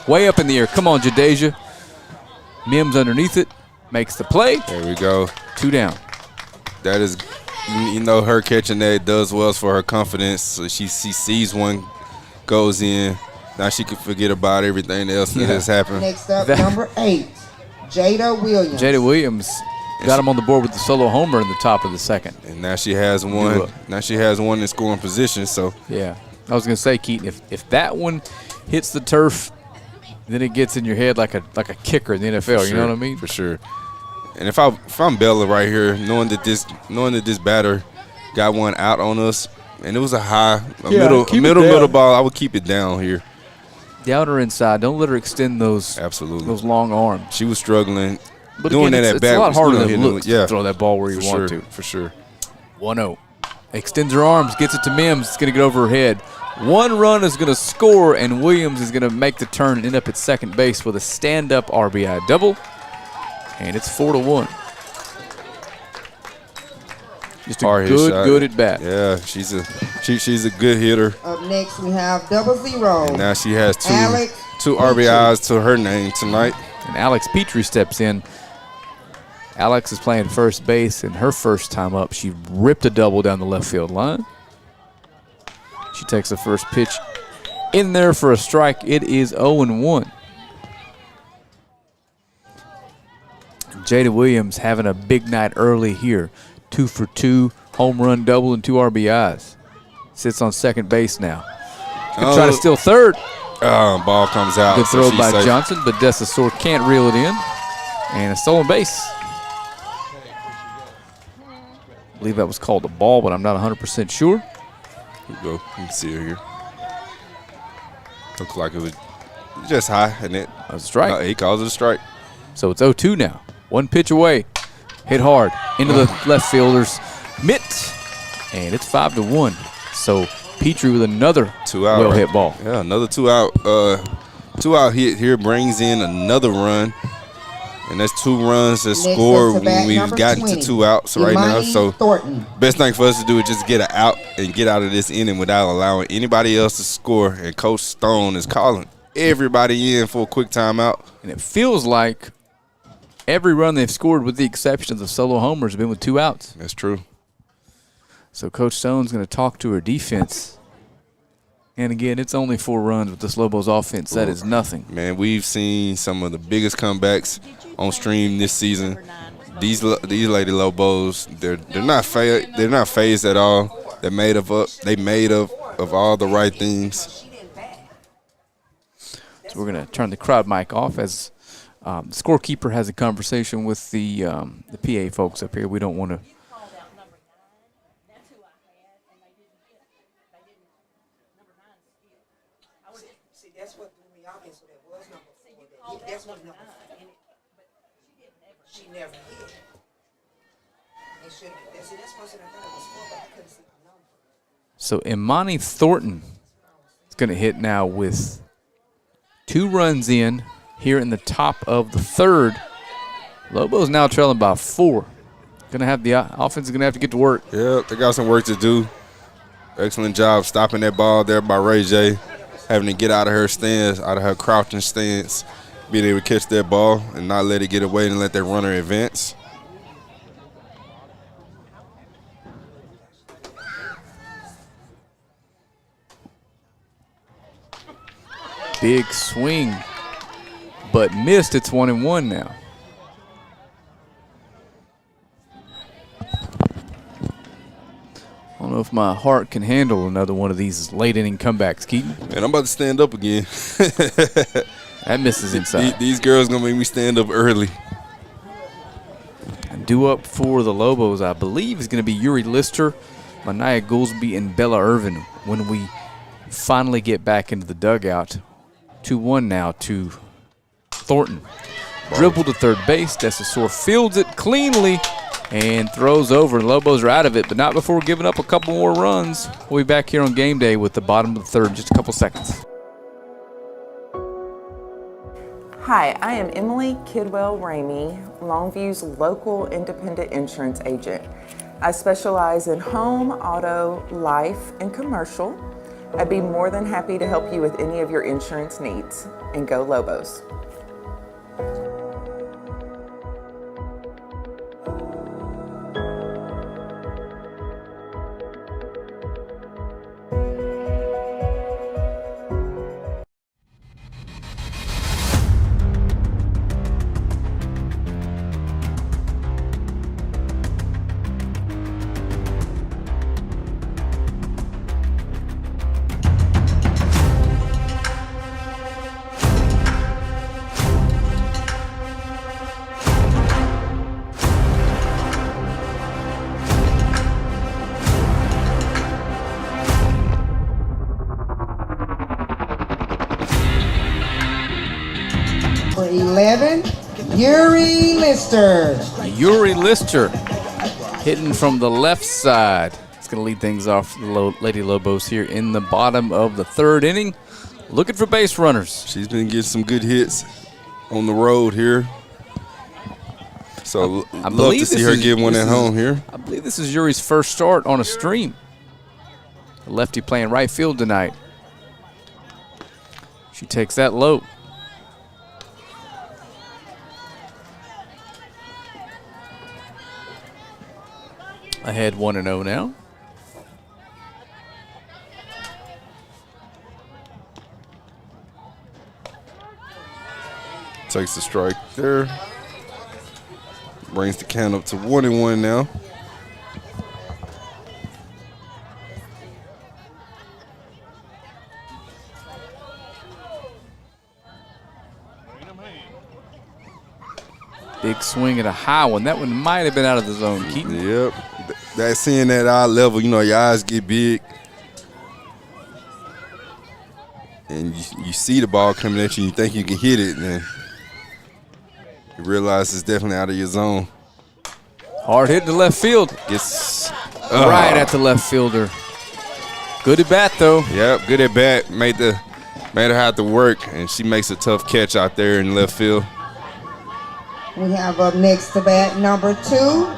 Way up in the air. Come on, Jadeja. Mims underneath it. Makes the play. There we go. 2 down. That is, her catching that does well for her confidence. So she sees one, goes in. Now she can forget about everything else that has happened. Next up, number 8, Jada Williams. Jada Williams got him on the board with the solo homer in the top of the second. And now she has one. Now she has one in scoring position. So yeah, I was gonna say, Keaton, if that one hits the turf, then it gets in your head like a kicker in the NFL. You know what I mean? For sure. And if I'm Bella right here, knowing that this batter got one out on us, and it was a middle ball, I would keep it down here. The outer inside. Don't let her extend those long arms. She was struggling. But doing again, that it's at bat, a lot harder than it looks to throw that ball where you want to. For sure. 1-0. Extends her arms, gets it to Mims. It's going to get over her head. One run is going to score, and Williams is going to make the turn and end up at second base with a stand-up RBI double. And it's 4-1. Just a good at bat. Yeah, she's a good hitter. Up next, we have 0-0. And now she has Alex two RBIs to her name tonight. And Alex Petrie steps in. Alex is playing first base, and her first time up, she ripped a double down the left field line. She takes the first pitch in there for a strike. It is 0-1. Jada Williams having a big night early here. 2 for 2, home run double, and 2 RBIs. Sits on second base now. Gonna try to steal third. Ball comes out. Good throw by Johnson, but Desasor can't reel it in. And a stolen base. I believe that was called a ball, but I'm not 100% sure. Here we go. You can see her here. Looks like it was just high, and it a strike. He calls it a strike. So it's 0-2 now. One pitch away. Hit hard into the left fielder's mitt, and it's 5-1. So Petrie with another 2 out well-hit ball. Yeah, another 2 out. 2 out hit here brings in another run, and that's 2 runs that scored when we've gotten to 2 outs right now. So best thing for us to do is just get an out and get out of this inning without allowing anybody else to score. And Coach Stone is calling everybody in for a quick timeout. And it feels like every run they've scored, with the exception of the solo homers, have been with 2 outs. That's true. So Coach Stone's going to talk to her defense. And again, it's only 4 runs with this Lobos offense. That is nothing. Man, we've seen some of the biggest comebacks on stream this season. These Lady Lobos, they're not phased at all. They made of all the right things. So we're going to turn the crowd mic off as the scorekeeper has a conversation with the PA folks up here. We don't want to. So Imani Thornton is going to hit now with 2 runs in here in the top of the 3rd. Lobos now trailing by 4. Going to have the offense is going to have to get to work. Yeah, they got some work to do. Excellent job stopping that ball there by Ray J. having to get out of her stance, out of her crouching stance, being able to catch that ball and not let it get away and let that runner advance. Big swing, but missed. It's 1-1 now. I don't know if my heart can handle another one of these late inning comebacks, Keaton. And I'm about to stand up again. That misses inside. These girls going to make me stand up early. And due up for the Lobos, I believe, is going to be Yuri Lister, Mania Goolsby, and Bella Irvin when we finally get back into the dugout. 2-1 now to Thornton. Dribble to third base. Desasor fields it cleanly and throws over. The Lobos are out of it, but not before giving up a couple more runs. We'll be back here on game day with the bottom of the third in just a couple seconds. Hi, I am Emily Kidwell Ramey, Longview's local independent insurance agent. I specialize in home, auto, life, and commercial. I'd be more than happy to help you with any of your insurance needs. And go Lobos. For 11, Yuri Lister. Yuri Lister hitting from the left side. It's going to lead things off for the Lady Lobos here in the bottom of the third inning. Looking for base runners. She's been getting some good hits on the road here. So I love to see her get one at home here. I believe this is Yuri's first start on a stream. A lefty playing right field tonight. She takes that low. Ahead 1-0 now. Takes the strike there. Brings the count up to 1-1 now. Big swing at a high one. That one might have been out of the zone, Keaton. Yep. That's seeing that eye level, you know, your eyes get big. And you see the ball coming at you, you think you can hit it, and then you realize it's definitely out of your zone. Hard hit to left field. Gets right at the left fielder. Good at bat, though. Yep, good at bat. Made her have to work, and she makes a tough catch out there in left field. We have up next to bat number 2,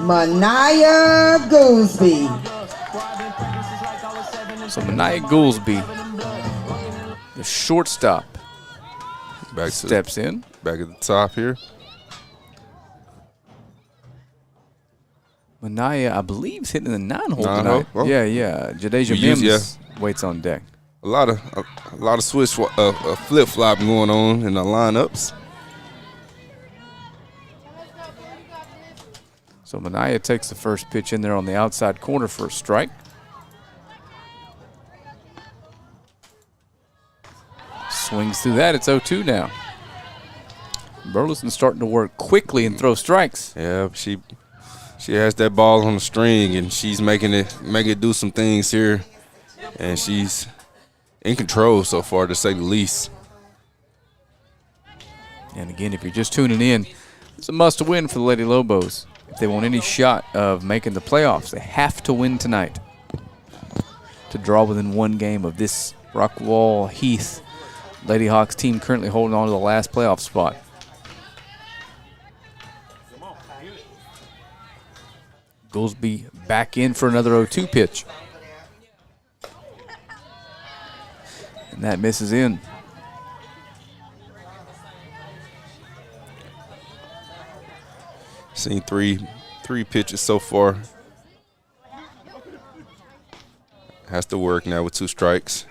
Mania Goolsby. So Mania Goolsby, the shortstop, steps in. Back at the top here. Mania, I believe, is hitting the 9-hole tonight. Nine-hole? Oh. Yeah. Jadeja Mims waits on deck. A lot of switch flip-flop going on in the lineups. So Mania takes the first pitch in there on the outside corner for a strike. Swings through that. It's 0-2 now. Burleson starting to work quickly and throw strikes. Yeah, she has that ball on the string, and she's making it do some things here, and she's in control so far, to say the least. And again, if you're just tuning in, it's a must-win for the Lady Lobos. If they want any shot of making the playoffs, they have to win tonight to draw within one game of this Rockwall Heath Lady Hawks team currently holding on to the last playoff spot. Goolsby back in for another 0-2 pitch. And that misses in. Seen three pitches so far. Has to work now with 2 strikes.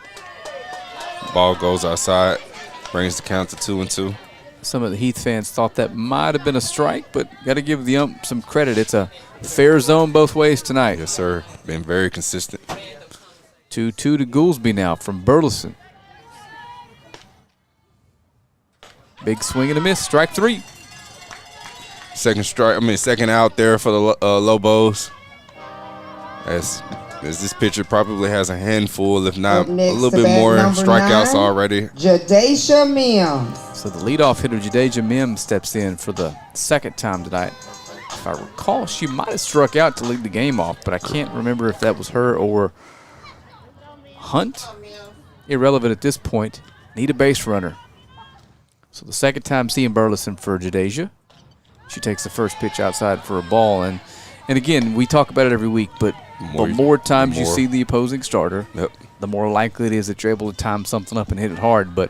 Ball goes outside, brings the count to 2-2. Some of the Heath fans thought that might have been a strike, but got to give the ump some credit. It's a fair zone both ways tonight. Yes, sir. Been very consistent. 2-2 to Goolsby now from Burleson. Big swing and a miss. Strike 3. Second out there for the Lobos. As this pitcher probably has a handful, if not a little bit more strikeouts already. Jadeja Mims. So the leadoff hitter, Jadeja Mims, steps in for the second time tonight. If I recall, she might have struck out to lead the game off, but I can't remember if that was her or Hunt. Irrelevant at this point. Need a base runner. So the second time seeing Burleson for Jadeja. She takes the first pitch outside for a ball. And again, we talk about it every week, but the more times you see the opposing starter, the more likely it is that you're able to time something up and hit it hard. But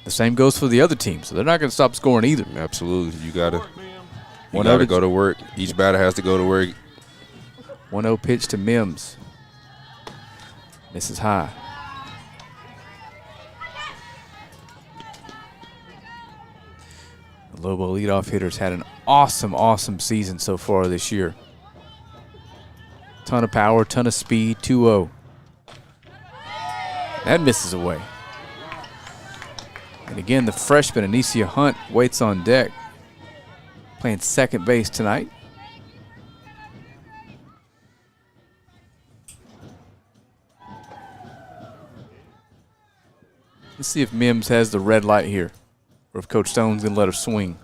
the same goes for the other team, so they're not going to stop scoring either. Absolutely. You got to go to work. Each batter has to go to work. 1-0 pitch to Mims. Misses high. The Lobo leadoff hitters had an awesome season so far this year. Ton of power, ton of speed, 2-0. That misses away. And again, the freshman, Anicia Hunt, waits on deck. Playing second base tonight. Let's see if Mims has the red light here, or if Coach Stone's going to let her swing.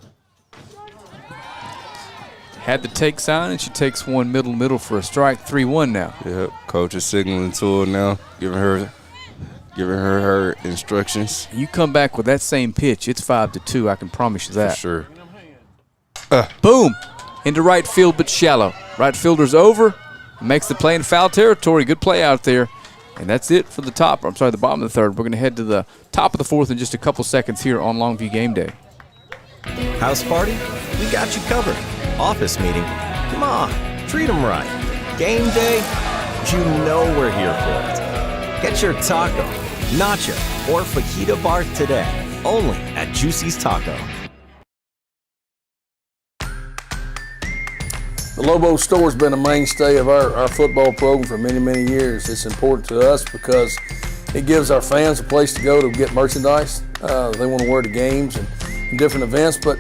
Had the take sign, and she takes one middle for a strike. 3-1 now. Yep, coach is signaling to her now, giving her instructions. You come back with that same pitch, it's 5-2. I can promise you that. For sure. Boom! Into right field, but shallow. Right fielder's over. Makes the play in foul territory. Good play out there. And that's it for the bottom of the third. We're going to head to the top of the fourth in just a couple seconds here on Longview Game Day. House party? We got you covered. Office meeting? Come on, treat them right. Game day? You know we're here for it. Get your taco, nacho, or fajita bar today. Only at Juicy's Taco. The Lobo store has been a mainstay of our football program for many years. It's important to us because it gives our fans a place to go to get merchandise. They want to wear the games and different events, but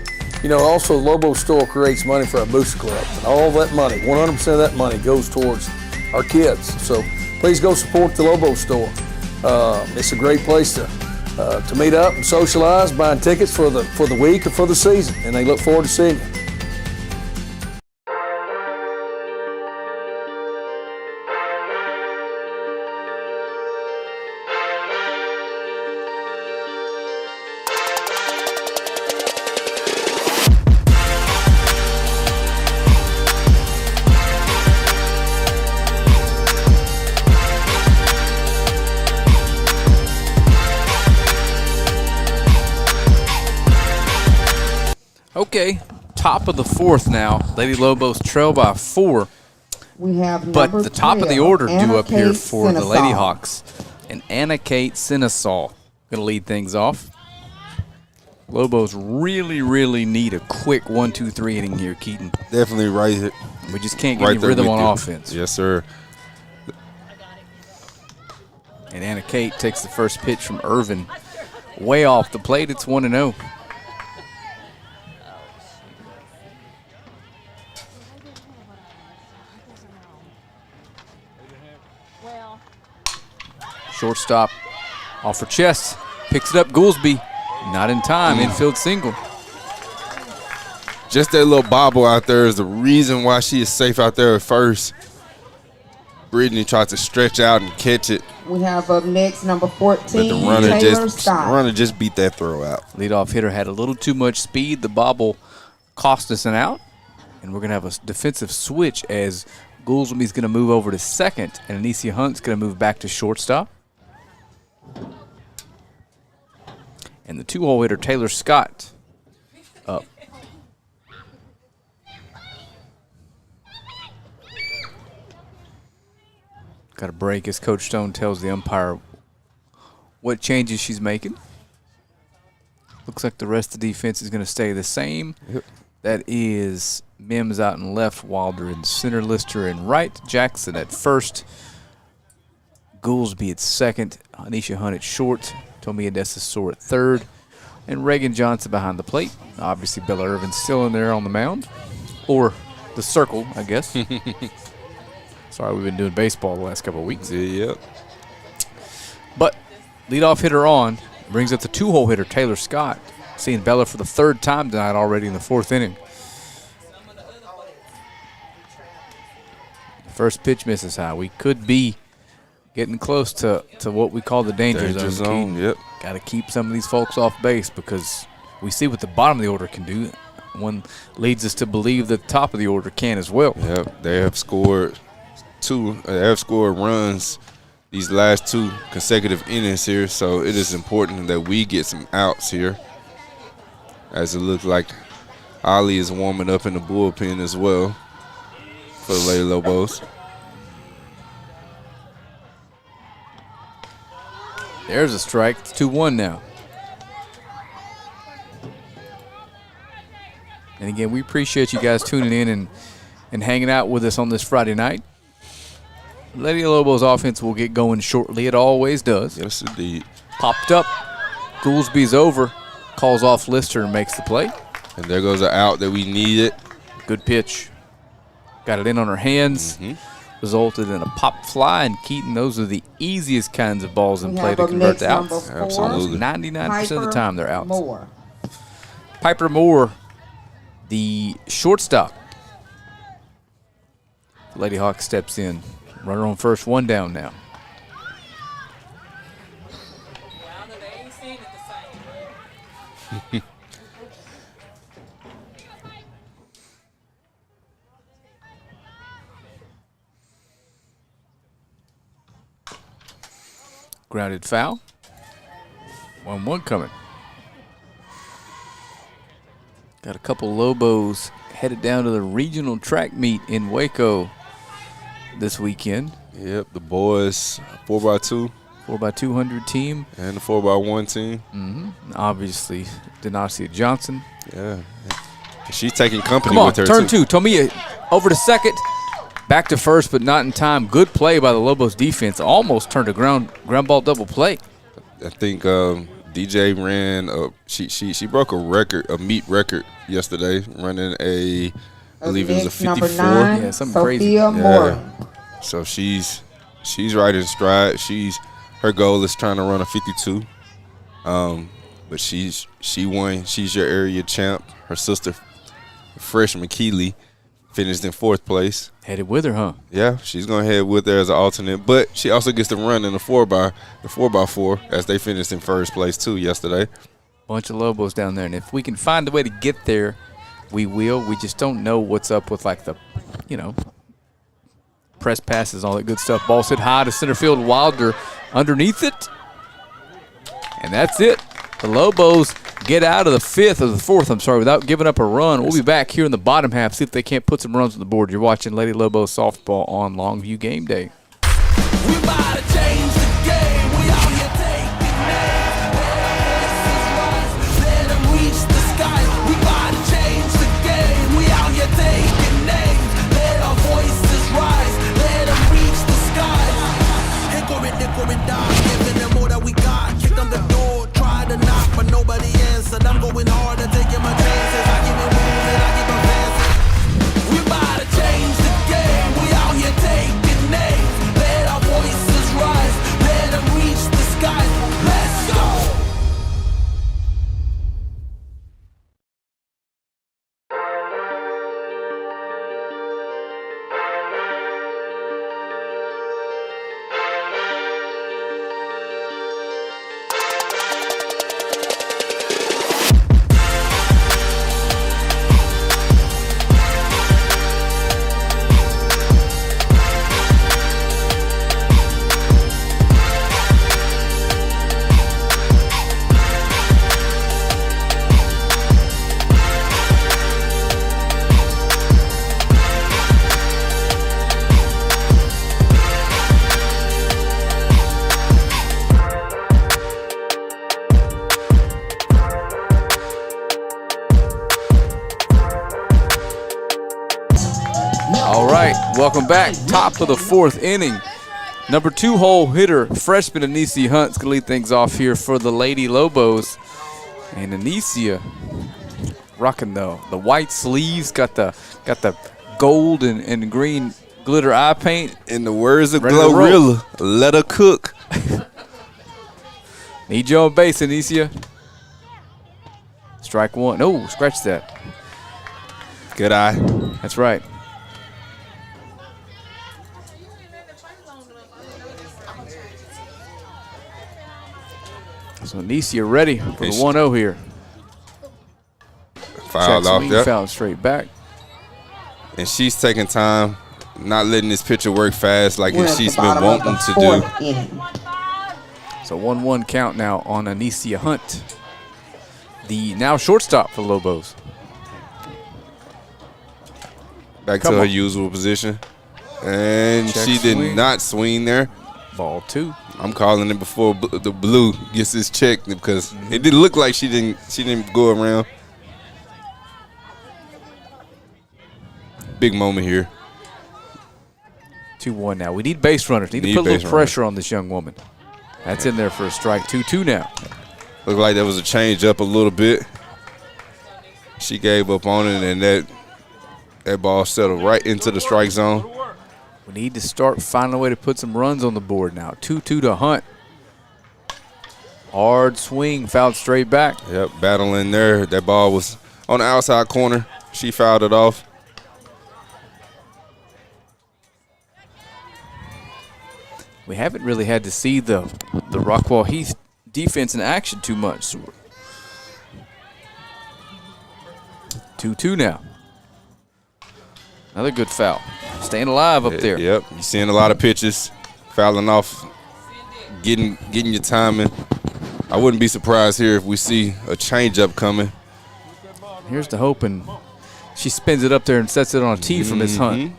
also the Lobo store creates money for our Booster Club. And all that money, 100% of that money goes towards our kids. So please go support the Lobo store. It's a great place to meet up and socialize, buying tickets for the week or for the season, and they look forward to seeing you. Okay, top of the fourth now. Lady Lobos trail by 4. We have but the top of the order due up here Kate for the Sinesal. Lady Hawks. And Anna Kate Sinesal going to lead things off. Lobos really need a quick 1-2-3 inning here, Keaton. Definitely right here. We just can't get any rhythm on offense. Yes, sir. And Anna Kate takes the first pitch from Irvin. Way off the plate, it's 1-0. Shortstop off her chest. Picks it up, Goolsby. Not in time, infield single. Just that little bobble out there is the reason why she is safe out there at first. Brittany tried to stretch out and catch it. We have up next number 14, But the runner just beat that throw out. Leadoff hitter had a little too much speed. The bobble cost us an out. And we're going to have a defensive switch as Goolsby's going to move over to second, and Anicia Hunt's going to move back to shortstop. And the 2-hole hitter, Taylor Scott, up. Got a break as Coach Stone tells the umpire what changes she's making. Looks like the rest of the defense is going to stay the same. Yep. That is Mims out in left, Wilder in center, Lister in right, Jackson at first, Goolsby at second, Anisha Hunt at short, Tomia Desasor at third, and Reagan Johnson behind the plate. Obviously, Bella Irvin's still in there on the mound, or the circle, I guess. Sorry, we've been doing baseball the last couple of weeks. Yep. But leadoff hitter on brings up the 2-hole hitter, Taylor Scott. Seeing Bella for the 3rd time tonight already in the 4th inning. First pitch misses high. We could be getting close to what we call the danger zone. Yep. Got to keep some of these folks off base because we see what the bottom of the order can do. One leads us to believe that the top of the order can as well. Yep. They have scored runs these last 2 consecutive innings here, so it is important that we get some outs here. As it looks like Ali is warming up in the bullpen as well for the Lady Lobos. There's a strike. It's 2-1 now. And again, we appreciate you guys tuning in and hanging out with us on this Friday night. Lady Lobos offense will get going shortly. It always does. Yes, indeed. Popped up. Goolsby's over. Calls off Lister and makes the play. And there goes an out that we needed. Good pitch. Got it in on her hands. Resulted in a pop fly. And Keaton, those are the easiest kinds of balls in play to convert to outs. Absolutely. 99% of the time they're outs. Moore. Piper Moore, the shortstop. Lady Hawk steps in. Runner on first, 1 down now. Grounded foul. 1-1 coming. Got a couple Lobos headed down to the regional track meet in Waco this weekend. Yep, the boys 4x2. 4x200 team. And the 4x1 team. Obviously, Denacia Johnson. Yeah. She's taking company Come on, with her, turn too. 2. Tomia over to second. Back to first, but not in time. Good play by the Lobos defense. Almost turned a ground ball double play. I think DJ ran she broke a meet record yesterday, running I believe it was a 54. Number 9, yeah, something Sophia crazy. Moore. So she's right in stride. Her goal is trying to run a 52. But she won. She's your area champ. Her sister, freshman Keeley, finished in 4th place. Headed with her, huh? Yeah, she's gonna head with her as an alternate, but she also gets to run in the 4x4 as they finished in 1st place too yesterday. Bunch of Lobos down there, and if we can find a way to get there, we will. We just don't know what's up with like the, press passes, all that good stuff. Ball hit high to center field. Wilder underneath it, and that's it. The Lobos get out of the 4th, without giving up a run. We'll be back here in the bottom half, see if they can't put some runs on the board. You're watching Lady Lobos softball on Longview Game Day. We about to change the game. We out here taking names. Let 'em reach the sky. We about to change the game. We out here taking names. Let our voices rise. Let 'em reach the sky. Hickory down. Giving them all that we got. Kick on the door. Try to knock, but nobody answered. I'm going harder, taking my chances. I keep it moving, I keep advancing. We about to change the game. We out here taking names. Let our voices rise. Let them reach the sky. Let's go. All right, welcome back. Top of the 4th inning. Number 2 hole hitter, freshman Anicia Hunt's going to lead things off here for the Lady Lobos. And Anicia rocking the white sleeves, got the gold and green glitter eye paint. In the words of Ready to roll. Glorilla, let her cook. Need you on base, Anicia. Strike 1. Oh, scratch that. Good eye. That's right. So Anicia ready for the 1-0 here. Fouled off there. Fouled straight back. And she's taking time, not letting this pitcher work fast like she's been wanting to do. So 1-1 count now on Anicia Hunt, the now shortstop for Lobos. Back to her usual position. And she did not swing there. Ball 2. I'm calling it before the blue gets his check because it didn't look like she didn't go around. Big moment here. 2-1 now. We need base runners. Need to put a little pressure on this young woman. That's in there for a strike. 2-2 now. Looked like there was a change up a little bit. She gave up on it, and that ball settled right into the strike zone. We need to start finding a way to put some runs on the board now. 2-2 to Hunt. Hard swing, fouled straight back. Yep, battling there. That ball was on the outside corner. She fouled it off. We haven't really had to see the Rockwall Heath defense in action too much. 2-2 now. Another good foul. Staying alive up there. Yep, you're seeing a lot of pitches, fouling off, getting your timing. I wouldn't be surprised here if we see a changeup coming. Here's the hope, and she spins it up there and sets it on a tee for Miss Hunt.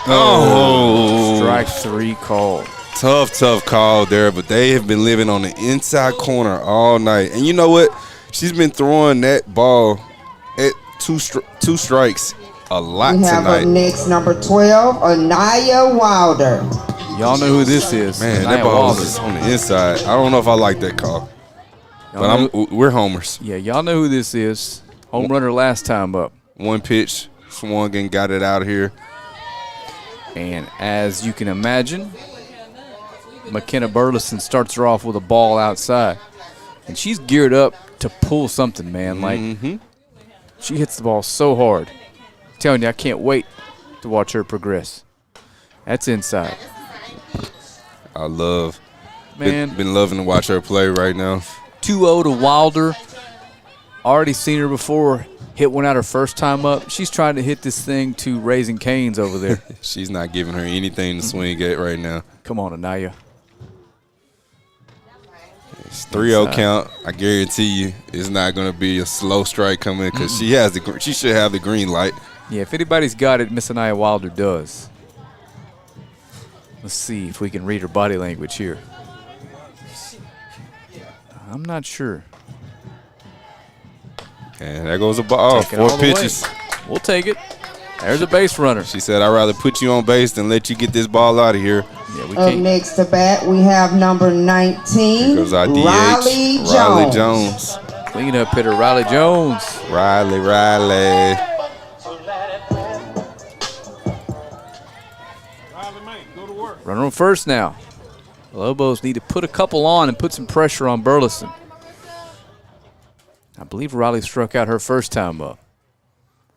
Oh, strike 3 called. Tough call there, but they have been living on the inside corner all night. And you know what? She's been throwing that ball at two strikes a lot tonight. We have up next number 12, Anaya Wilder. Y'all know who this is. Man, that ball is on the inside. I don't know if I like that call. But we're homers. Yeah, y'all know who this is. Home runner last time up. One pitch, swung and got it out of here. And as you can imagine, McKenna Burleson starts her off with a ball outside. And she's geared up to pull something, man. Like, she hits the ball so hard. I'm telling you, I can't wait to watch her progress. That's inside. I love. Man. Been loving to watch her play right now. 2-0 to Wilder. Already seen her before. Hit one out her first time up. She's trying to hit this thing to Raising Cane's over there. She's not giving her anything to swing at right now. Come on, Anaya. It's 3-0 count. I guarantee you it's not going to be a slow strike coming because she should have the green light. Yeah, if anybody's got it, Miss Anaya Wilder does. Let's see if we can read her body language here. I'm not sure. And there goes a ball. 4 pitches. We'll take it. There's a base runner. She said, I'd rather put you on base than let you get this ball out of here. Yeah, we can't. Up next to bat, we have number 19, here goes our DH, Riley Jones. Cleanup hitter, Riley Jones. Riley. Runner on first now. The Lobos need to put a couple on and put some pressure on Burleson. I believe Riley struck out her first time up.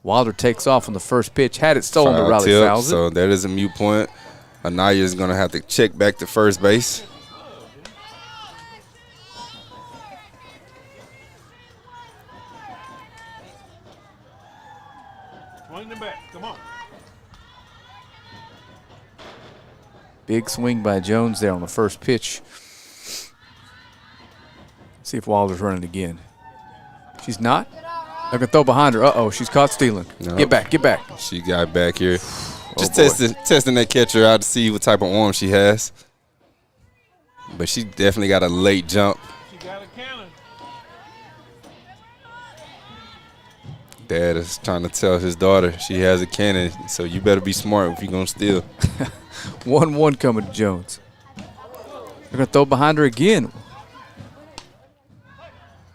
Wilder takes off on the first pitch. Had it stolen, but Riley fouls it. So that is a mute point. Anaya is going to have to check back to first base. Swing it back. Come on. Big swing by Jones there on the first pitch. See if Wilder's running again. She's not. They're going to throw behind her. Uh-oh, she's caught stealing. Nope. Get back. She got back here. Just testing that catcher out to see what type of arm she has. But she definitely got a late jump. She got a cannon. Dad is trying to tell his daughter she has a cannon, so you better be smart if you're going to steal. 1-1 coming to Jones. They're going to throw behind her again.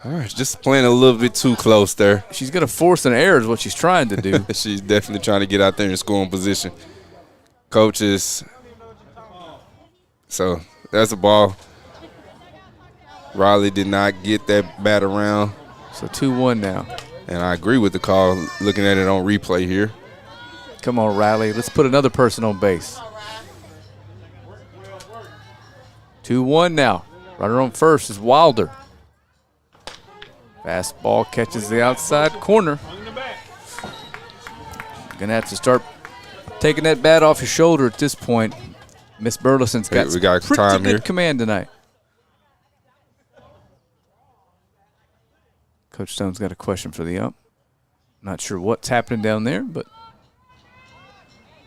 All right, just playing a little bit too close there. She's going to force an error is what she's trying to do. She's definitely trying to get out there and score in position. Coaches. So that's a ball. Riley did not get that bat around. So 2-1 now. And I agree with the call, looking at it on replay here. Come on, Riley. Let's put another person on base. 2-1 now. Runner on first is Wilder. Fastball catches the outside corner. Gonna have to start taking that bat off your shoulder at this point. Miss Burleson's got, we got pretty time good here. command tonight. Coach Stone's got a question for the ump. Not sure what's happening down there, but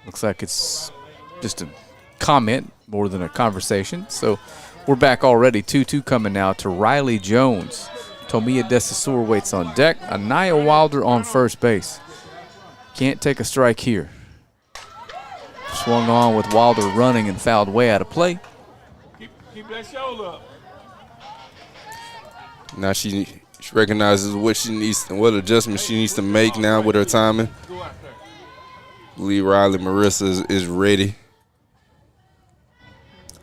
looks like it's just a comment more than a conversation. So we're back already. 2-2 coming now to Riley Jones. Tomia Desasur waits on deck. Anaya Wilder on first base. Can't take a strike here. Swung on with Wilder running and fouled way out of play. Keep that shoulder up. Now she recognizes what she needs, what adjustments she needs to make now with her timing. I believe Riley Marissa is ready.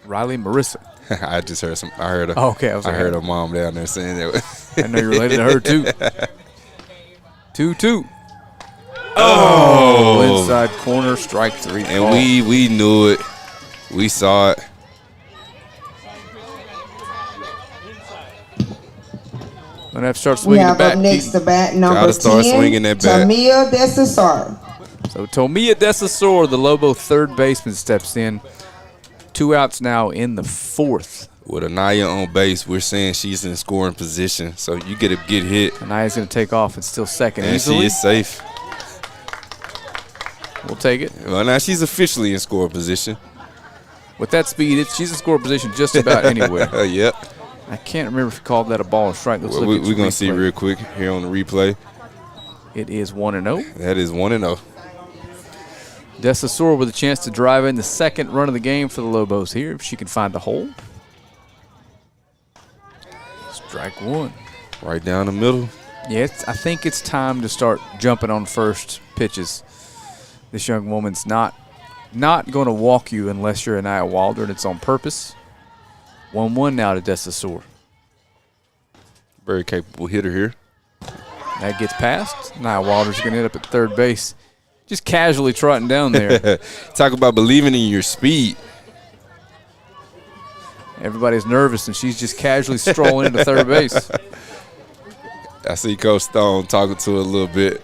Riley Marissa. I just heard some. I heard her. Oh, okay, I heard her mom down there saying that. I know you're related to her too. 2-2. Oh, inside corner, strike 3. And ball. we knew it. We saw it. Gonna have to start We swinging have the bat. up next the bat number Gotta start 10, swinging that bat. Tamia Desasar. So Tomia Desasor, the Lobo third baseman, steps in. 2 outs now in the 4th. With Anaya on base, we're saying she's in scoring position, so you get hit. Anaya's going to take off and still second And easily. she is safe. We'll take it. Well, now she's officially in scoring position. With that speed, she's in score position just about anywhere. Yep. I can't remember if you called that a ball or strike. Let's Well, look at we're going to see replay. real quick here on the replay. It is 1-0. That is 1-0. Desasor with a chance to drive in the second run of the game for the Lobos here if she can find the hole. Strike 1. Right down the middle. Yeah, I think it's time to start jumping on first pitches. This young woman's not going to walk you unless you're Anaya Wilder, and it's on purpose. 1-1 now to Desasor. Very capable hitter here. That gets past. Anaya Wilder's going to end up at third base. Just casually trotting down there. Talk about believing in your speed. Everybody's nervous, and she's just casually strolling into third base. I see Coach Stone talking to her a little bit.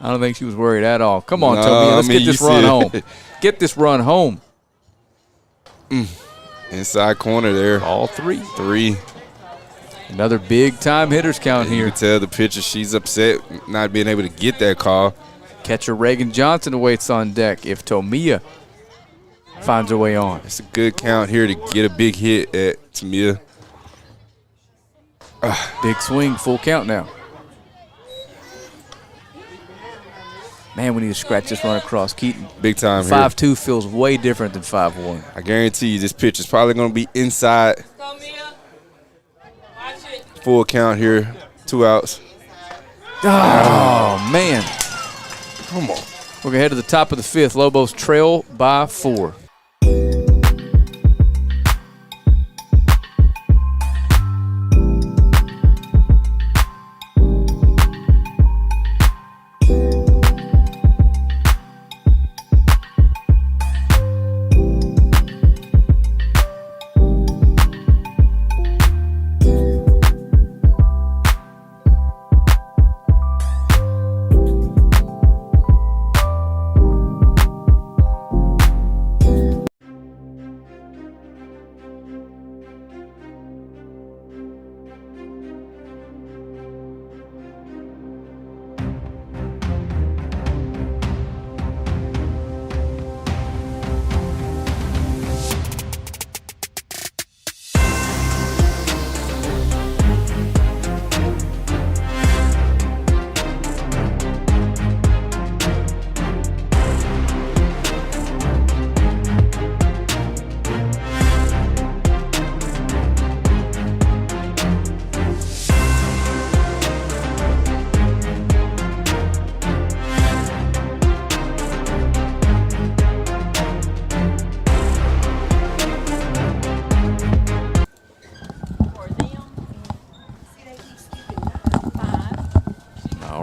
I don't think she was worried at all. Come on, No, Toby, let's I mean, get this you run see home. it. Get this run home. Inside corner there. Ball 3. 3. Another big-time hitters count You here. can tell the pitcher she's upset not being able to get that call. Catcher Reagan Johnson awaits on deck if Tomia finds her way on. It's a good count here to get a big hit at Tamia. Big swing, full count now. Man, we need to scratch this run across Keaton. Big time here. 5-2 feels way different than 5-1. I guarantee you this pitch is probably going to be inside. Full count here. 2 outs. Oh, man. Come on. We're going to head to the top of the 5th. Lobos trail by 4.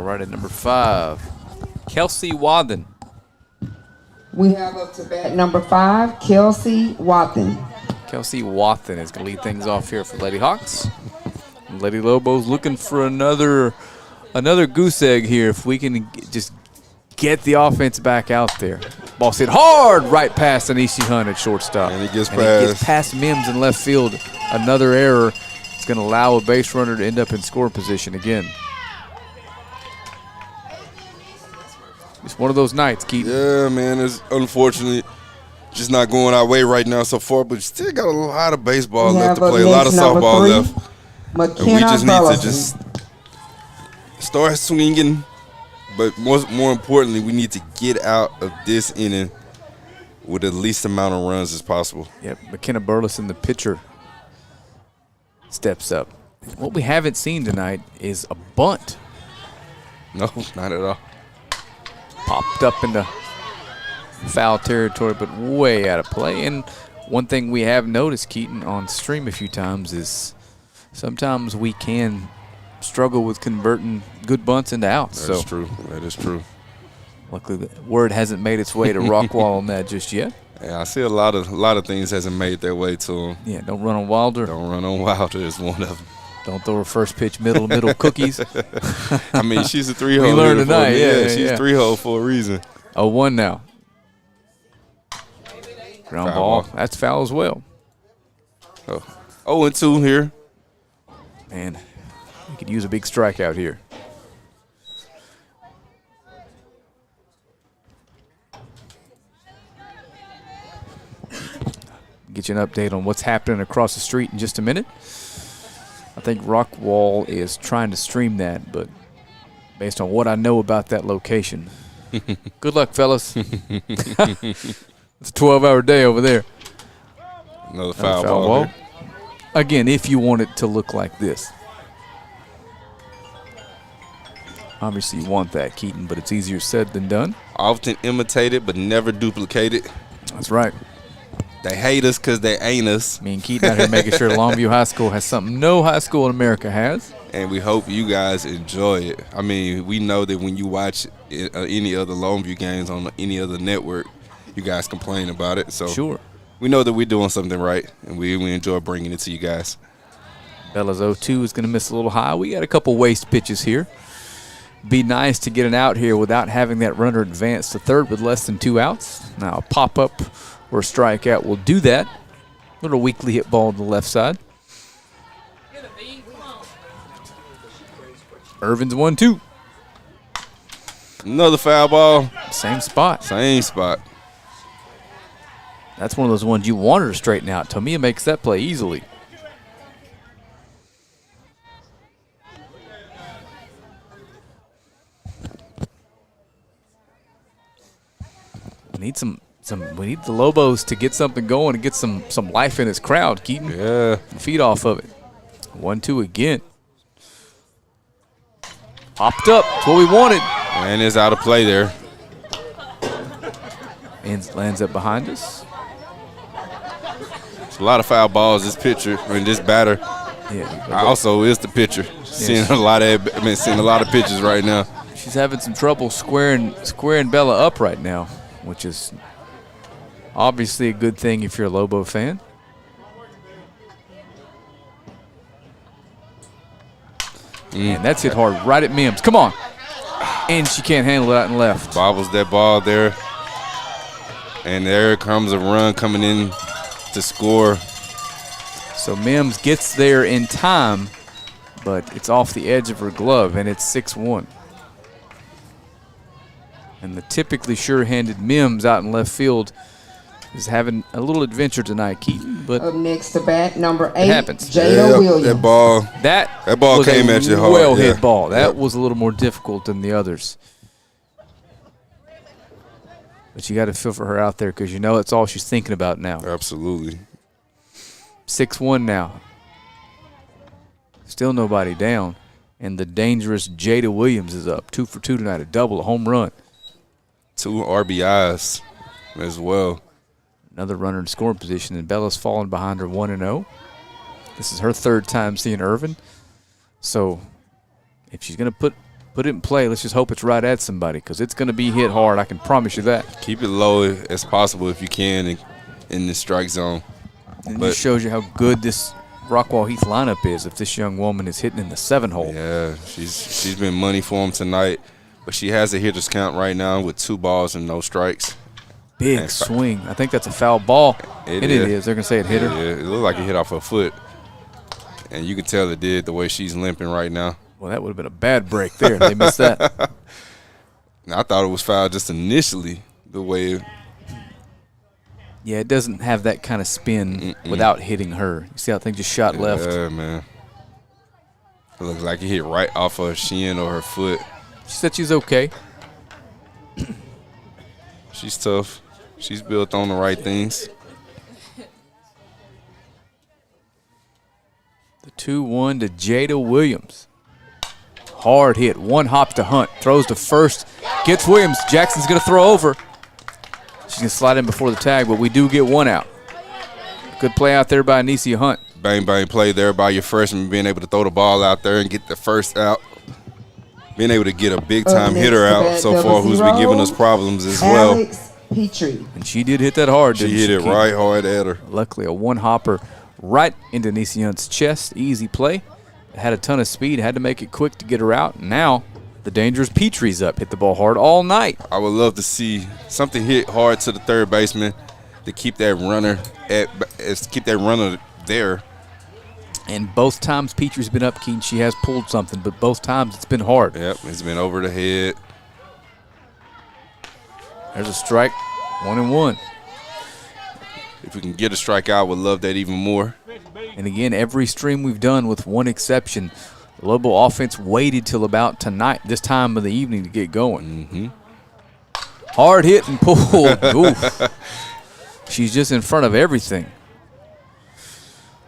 right, at number 5, Kelsey Wathen. We have up to bat number 5, Kelsey Wathen. Kelsey Wathen is going to lead things off here for Lady Hawks. Lady Lobos looking for another goose egg here if we can just get the offense back out there. Ball hit hard right past Anishi Hunt at shortstop. And it gets It gets past Mims in left field. Another error. It's going to allow a base runner to end up in scoring position again. It's one of those nights, Keaton. Yeah, man. It's unfortunately just not going our way right now so far, but we still got a lot of baseball left to play, a lot of softball left. McKenna And we just need to Burleson. just start swinging. But more importantly, we need to get out of this inning with the least amount of runs as possible. Yep, McKenna Burleson, the pitcher, steps up. What we haven't seen tonight is a bunt. No, not at all. Popped up into foul territory, but way out of play. And one thing we have noticed, Keaton, on stream a few times is sometimes we can struggle with converting good bunts into outs. That's true. That is true. Luckily, the word hasn't made its way to Rockwall on that just yet. Yeah, I see a lot of things hasn't made their way to him. Yeah, don't run on Wilder. Don't run on Wilder is one of them. Don't throw her first pitch middle cookies. I mean, she's a 3-hole. We learned tonight. Yeah, she's 3-hole for a reason. 0-1 now. Ground Foul ball. That's foul as well. 0-2 here. Man, we could use a big strikeout here. Get you an update on what's happening across the street in just a minute. I think Rockwall is trying to stream that, but based on what I know about that location, good luck, fellas. It's a 12-hour day over there. Another foul ball here. Again, if you want it to look like this. Obviously, you want that, Keaton, but it's easier said than done. Often imitated, but never duplicated. That's right. They hate us because they ain't us. Me and Keaton out here making sure Longview High School has something no high school in America has. And we hope you guys enjoy it. I mean, we know that when you watch any other Longview games on any other network, you guys complain about it. So sure, we know that we're doing something right, and we enjoy bringing it to you guys. Bella's 0-2 is going to miss a little high. We got a couple waste pitches here. Be nice to get an out here without having that runner advance to third with less than 2 outs. Now a pop-up or a strikeout will do that. Little weakly hit ball to the left side. Irvin's 1-2. Another foul ball. Same spot. Same spot. That's one of those ones you want her to straighten out. Tomia makes that play easily. We need the Lobos to get something going and get some life in this crowd, Keaton. Yeah. Feed off of it. 1-2 again. Popped up. That's what we wanted. And it's out of play there. And lands up behind us. It's a lot of foul balls. This pitcher, this batter. Yeah. Also is the pitcher. Seeing a lot of pitches right now. She's having some trouble squaring Bella up right now, which is obviously a good thing if you're a Lobo fan. And that's hit hard right at Mims. Come on. And she can't handle it out and left. Bobbles that ball there. And there comes a run coming in to score. So Mims gets there in time, but it's off the edge of her glove, and it's 6-1. And the typically sure-handed Mims out in left field is having a little adventure tonight, Keaton. But up next to bat, number 8, happens. Jada Williams. That ball came at you hard. Well-hit ball. That was a little more difficult than the others. But you got to feel for her out there because you know that's all she's thinking about now. Absolutely. 6-1 now. Still nobody down. And the dangerous Jada Williams is up. 2 for 2 tonight, a double, a home run. 2 RBIs as well. Another runner in scoring position, and Bella's fallen behind her 1-0. This is her third time seeing Irvin. So if she's going to put put it in play. Let's just hope it's right at somebody because it's going to be hit hard. I can promise you that. Keep it low as possible if you can in the strike zone. And it just shows you how good this Rockwall Heath lineup is if this young woman is hitting in the 7-hole. Yeah, she's been money for him tonight, but she has a hitter's count right now with 2 balls and no strikes. Big swing. I think that's a foul ball. It is. They're going to say it hit her. Yeah, it looked like it hit off her foot. And you can tell it did the way she's limping right now. Well, that would have been a bad break there. They missed that. I thought it was foul just initially, the way yeah, it doesn't have that kind of spin without hitting her. You see how thing just shot left? Yeah, man. It looks like it hit right off her shin or her foot. She said she's okay. She's tough. She's built on the right things. The 2-1 to Jada Williams. Hard hit. 1 hop to Hunt. Throws to first. Gets Williams. Jackson's going to throw over. She's going to slide in before the tag, but we do get 1 out. Good play out there by Anicia Hunt. Bang, bang play there by your freshman, being able to throw the ball out there and get the first out. Being able to get a big-time hitter out so far who's been giving us problems as well. Alex Petrie. And she did hit that hard, didn't she? She hit it right hard at her. Luckily, a 1-hopper right into Anicia Hunt's chest. Easy play. It had a ton of speed. Had to make it quick to get her out. Now the dangerous Petrie's up. Hit the ball hard all night. I would love to see something hit hard to the third baseman to keep that runner there. And both times Petrie's been up, Keaton, she has pulled something, but both times it's been hard. Yep, it's been over the head. There's a strike, 1-1. If we can get a strikeout, we'd love that even more. And again, every stream we've done with one exception, the Lobo offense waited till about tonight, this time of the evening to get going. Hard hit and pulled. Oof. She's just in front of everything.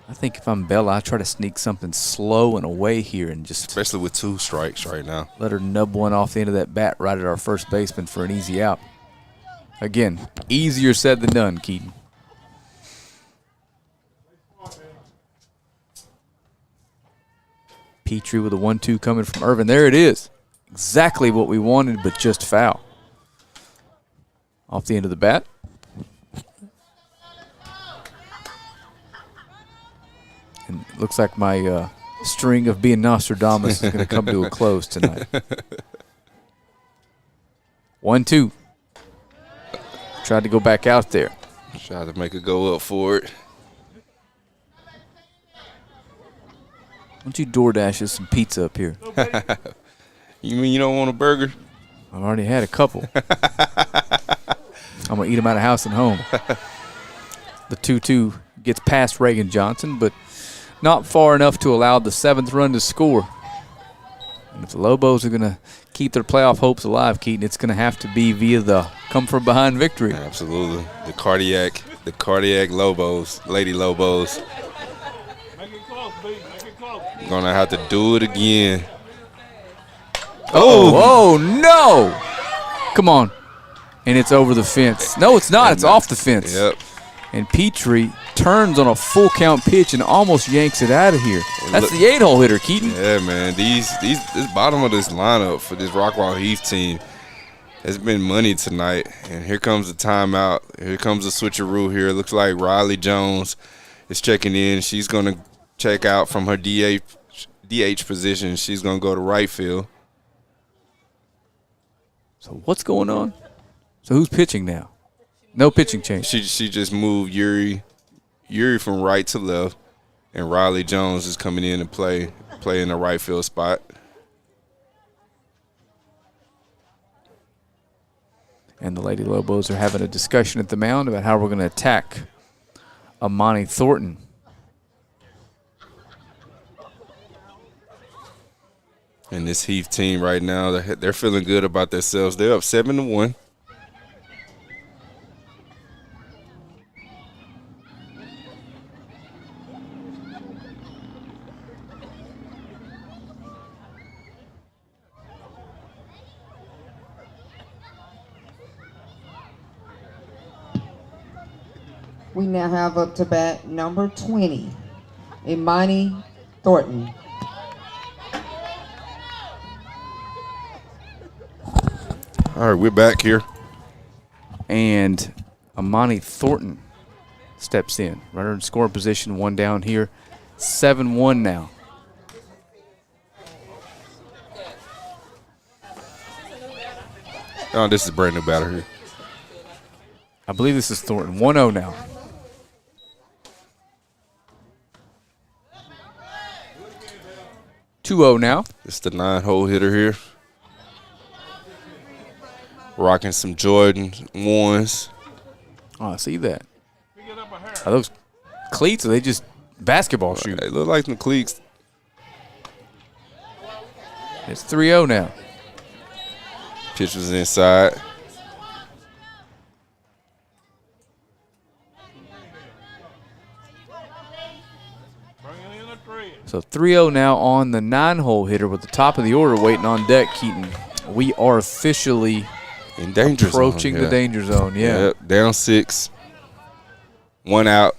I think if I'm Bella, I try to sneak something slow and away here and just, especially with 2 strikes right now, let her nub one off the end of that bat right at our first baseman for an easy out. Again, easier said than done, Keaton. Petrie with a 1-2 coming from Irvin. There it is. Exactly what we wanted, but just foul. Off the end of the bat. And it looks like my string of being Nostradamus is going to come to a close tonight. 1-2. Tried to go back out there. Tried to make it go up for it. Why don't you DoorDash us some pizza up here? You mean you don't want a burger? I've already had a couple. I'm going to eat them out of house and home. The 2-2 gets past Reagan Johnson, but not far enough to allow the 7th run to score. And if the Lobos are going to keep their playoff hopes alive, Keaton, it's going to have to be via the come-from-behind victory. Absolutely. The cardiac Lobos, Lady Lobos. Going to have to do it again. Oh, no. Come on. And it's over the fence. No, it's not. It's off the fence. Yep. And Petrie turns on a full count pitch and almost yanks it out of here. That's the 8-hole hitter, Keaton. Yeah, man. This bottom of this lineup for this Rockwall Heath team has been money tonight. And here comes the timeout. Here comes the switcheroo here. It looks like Riley Jones is checking in. She's going to check out from her DH position. She's going to go to right field. So what's going on? So who's pitching now? No pitching change. She just moved Yuri from right to left, and Riley Jones is coming in and play in the right field spot. And the Lady Lobos are having a discussion at the mound about how we're going to attack Amani Thornton. And this Heath team right now, they're feeling good about themselves. They're up 7-1. We now have up to bat number 20, Imani Thornton. All right, we're back here. And Amani Thornton steps in. Runner in scoring position, one down here. 7-1 now. Oh, this is a brand new batter here. I believe this is Thornton. 1-0 now. Now. It's the 9-hole hitter here. Rocking some Jordan 1s. Oh, I see that. Are those cleats or are they just basketball shoes? They look like some cleats. It's 3-0 now. Pitch was inside. So 3-0 now on the 9-hole hitter with the top of the order waiting on deck, Keaton. We are officially in danger approaching zone, the danger zone. Yeah. Yep, down 6. 1 out.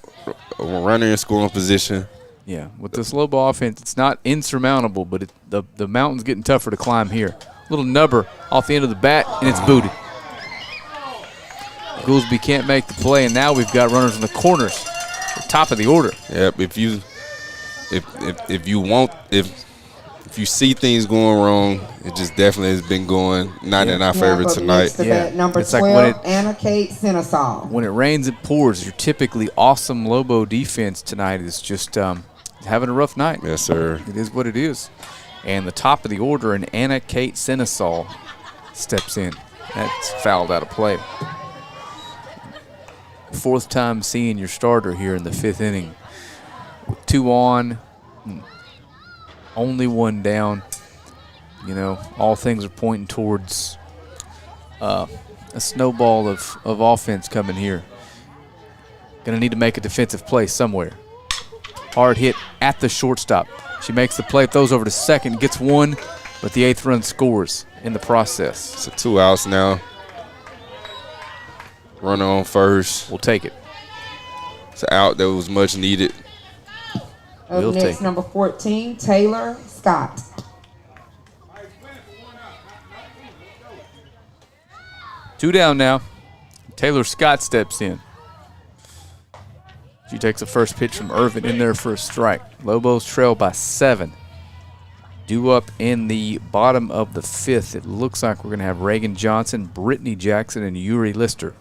Runner in scoring position. Yeah, with this low ball offense, it's not insurmountable, but the mountain's getting tougher to climb here. Little nubber off the end of the bat, and it's booted. Goolsby can't make the play, and now we've got runners in the corners, the top of the order. Yep, if you see things going wrong, it just definitely has been going not in our favor tonight. Number It's 12, like Anna Kate Senesaw. when it rains, it pours. Your typically awesome Lobo defense tonight is just having a rough night. Yes, sir. It is what it is. And the top of the order, and Anna Kate Senesaw steps in. That's fouled out of play. 4th time seeing your starter here in the 5th inning. With 2 on, only 1 down. You know, all things are pointing towards a snowball of offense coming here. Going to need to make a defensive play somewhere. Hard hit at the shortstop. She makes the play, throws over to second, gets 1, but the 8th run scores in the process. So 2 outs now. Runner on first. We'll take it. It's an out that was much needed. Up next, number 14, Taylor Scott. Two down now. Taylor Scott steps in. She takes a first pitch from Irvin in there for a strike. Lobos trail by 7. Due up in the bottom of the 5th. It looks like we're going to have Reagan Johnson, Brittany Jackson, and Yuri Lister.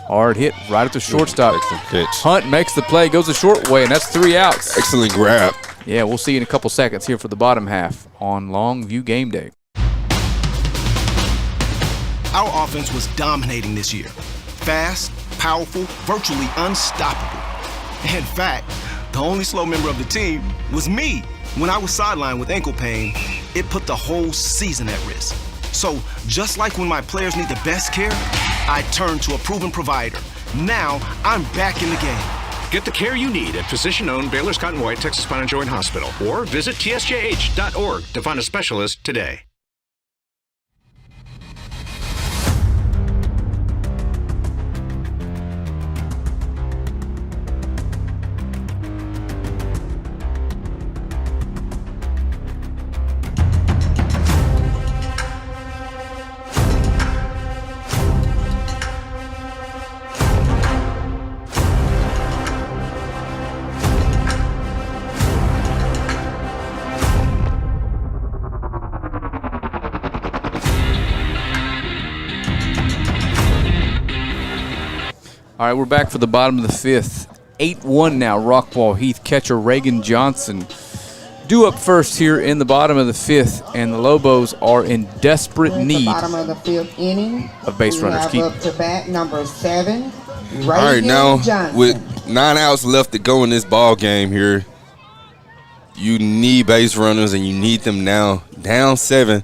Hard hit right at the shortstop. Excellent pitch. Hunt makes the play, goes the short way, and that's 3 outs. Excellent grab. Yeah, we'll see you in a couple seconds here for the bottom half on Longview Game Day. Our offense was dominating this year. Fast, powerful, virtually unstoppable. In fact, the only slow member of the team was me. When I was sidelined with ankle pain, it put the whole season at risk. So, just like when my players need the best care, I turned to a proven provider. Now, I'm back in the game. Get the care you need at physician-owned Baylor Scott & White Texas Spine and Joint Hospital or visit tsjh.org to find a specialist today. All right, we're back for the bottom of the 5th. 8-1 now, Rockwall Heath. Catcher Reagan Johnson due up first here in the bottom of the 5th, and the Lobos are in desperate need Bottom of the 5th inning of base runners. Keep up to bat number 7. All right, now Johnson. with 9 outs left to go in this ball game here, you need base runners and you need them now. Down 7.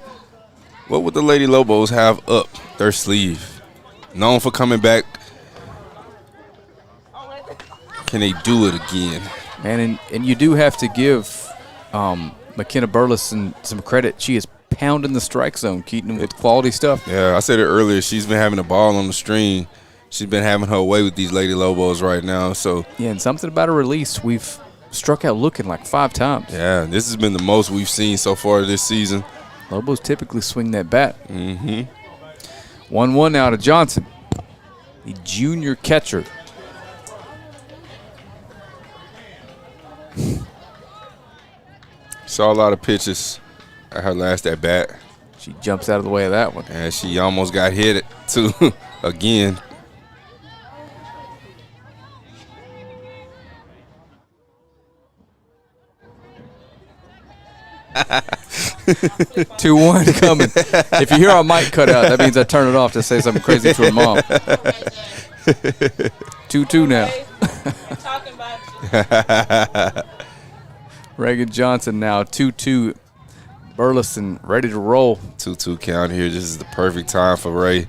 What would the Lady Lobos have up their sleeve? Known for coming back. Can they do it again? Man, and you do have to give McKenna Burleson some credit. She is pounding the strike zone, Keaton, with quality stuff. Yeah, I said it earlier. She's been having the ball on the string. She's been having her way with these Lady Lobos right now. So yeah, and something about her release. We've struck out looking like 5 times. Yeah, this has been the most we've seen so far this season. Lobos typically swing that bat. Mm-hmm. 1-1 now to Johnson, the junior catcher. Saw a lot of pitches at her last at bat. She jumps out of the way of that one. And she almost got hit too again. Two 2-1 coming. If you hear our mic cut out, that means I turn it off to say something crazy to her mom. 2-2 now. Talking about you. Reagan Johnson now 2-2. Burleson ready to roll. 2-2 count here. This is the perfect time for Ray.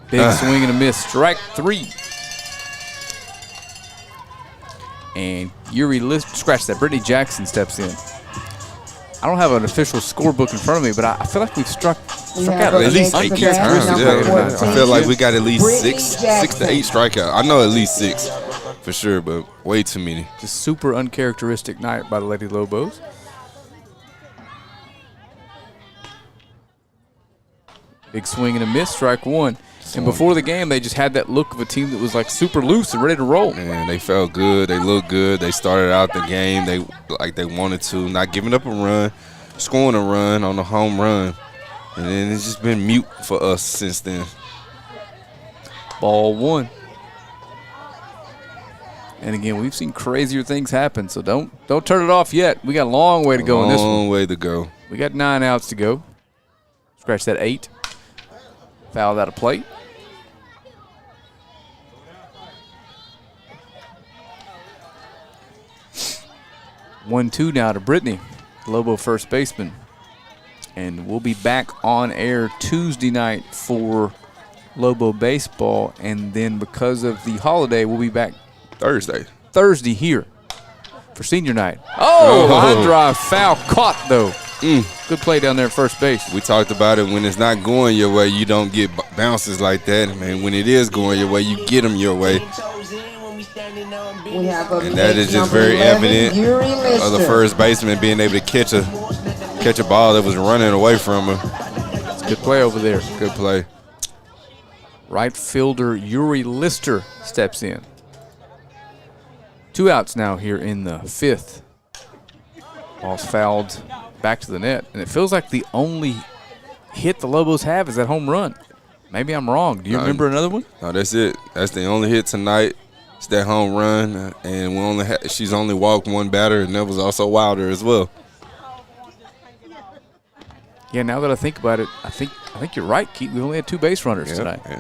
Big swing and a miss. Strike 3. And scratch that. Brittany Jackson steps in. I don't have an official scorebook in front of me, but I feel like we've struck out at least 8 times. Yeah, I feel like we got at least 6 to 8 strikeouts. I know at least 6 for sure, but way too many. Just super uncharacteristic night by the Lady Lobos. Big swing and a miss, strike 1. And before the game, they just had that look of a team that was like super loose and ready to roll. Man, they felt good. They looked good. They started out the game they wanted to, not giving up a run, scoring a run on the home run. And then it's just been mute for us since then. Ball 1. And again, we've seen crazier things happen, so don't turn it off yet. We got a long way to go in this one. Long way to go. We got 9 outs to go. Scratch that 8. Fouled out of plate. One, 2 now to Brittany, Lobo first baseman. And we'll be back on air Tuesday night for Lobo baseball. And then because of the holiday, we'll be back Thursday here for senior night. Oh, line drive, foul, caught though. Good play down there at first base. We talked about it. When it's not going your way, you don't get bounces like that. Man, when it is going your way, you get them your way. And that is just very evident of the first baseman being able to catch a ball that was running away from her. It's a good play over there. Good play. Right fielder Yuri Lister steps in. 2 outs now here in the 5th. Ball's fouled back to the net. And it feels like the only hit the Lobos have is that home run. Maybe I'm wrong. Do you remember another one? No, that's it. That's the only hit tonight. It's that home run, and she's only walked one batter, and that was also Wilder as well. Yeah, now that I think about it, I think you're right, Keith. We only had 2 base runners tonight. Yeah.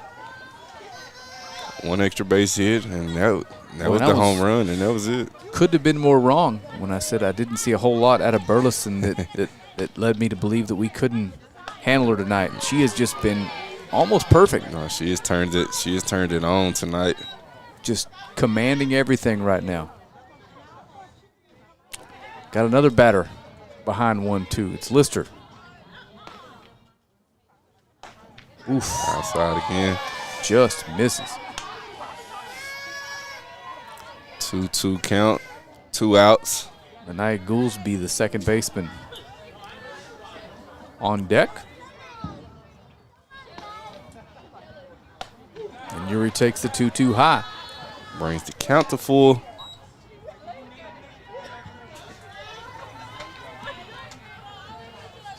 1 extra base hit, and that was the home run, and that was it. Could have been more wrong when I said I didn't see a whole lot out of Burleson that led me to believe that we couldn't handle her tonight. She has just been almost perfect. No, she has turned it. She has turned it on tonight. Just commanding everything right now. Got another batter behind 1-2. It's Lister. Oof. Outside again. Just misses. 2-2 count. 2 outs. Anaya Goolsby, the second baseman, on deck. And Yuri takes the 2-2 high. Brings the count to full.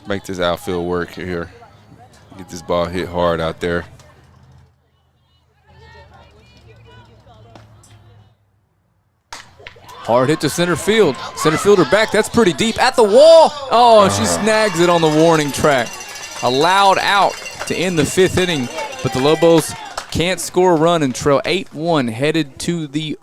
Make this outfield work here. Get this ball hit hard out there. Hard hit to center field. Center fielder back. That's pretty deep. At the wall. Oh, and she snags it on the warning track. Allowed out to end the 5th inning, but the Lobos can't score a run and trail 8-1, headed to the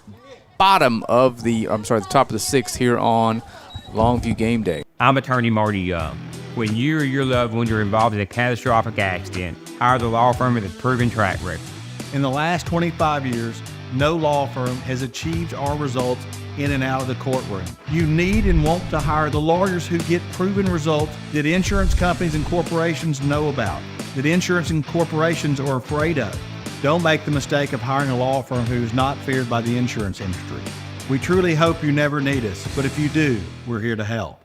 top of the 6th here on Longview game day. I'm attorney Marty Young. When you or your loved ones are involved in a catastrophic accident, hire the law firm with a proven track record. In the last 25 years, no law firm has achieved our results in and out of the courtroom. You need and want to hire the lawyers who get proven results that insurance companies and corporations know about, that insurance and corporations are afraid of. Don't make the mistake of hiring a law firm who is not feared by the insurance industry. We truly hope you never need us, but if you do, we're here to help.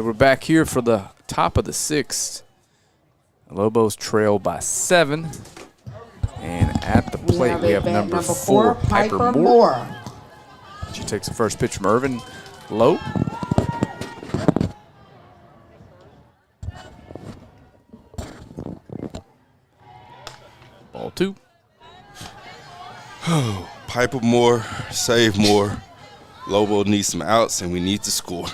we're back here for the top of the 6th. Lobos trail by 7. And at the plate, we have number 4, Piper Moore. She takes the first pitch from Irvin. Low. Ball 2. Piper Moore, save more. Lobo needs some outs, and we need to score.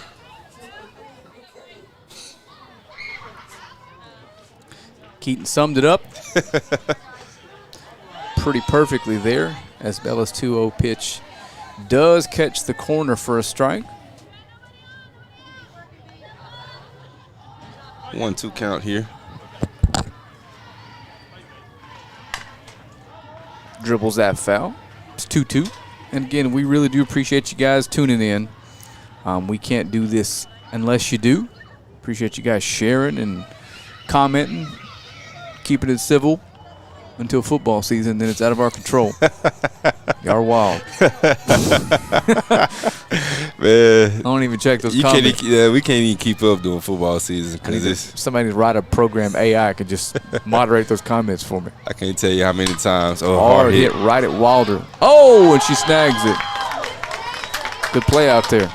Keaton summed it up pretty perfectly there, as Bella's 2-0 pitch does catch the corner for a strike. 1-2 count here. Dribbles that foul. It's 2-2. And again, we really do appreciate you guys tuning in. We can't do this unless you do. Appreciate you guys sharing and commenting, keeping it civil until football season. Then it's out of our control. Y'all are wild. Man, I don't even check those comments. We can't even keep up during football season because somebody write a program AI could just moderate those comments for me. I can't tell you how many times. Oh, hard hit right at Wilder. Oh, and she snags it. Good play out there.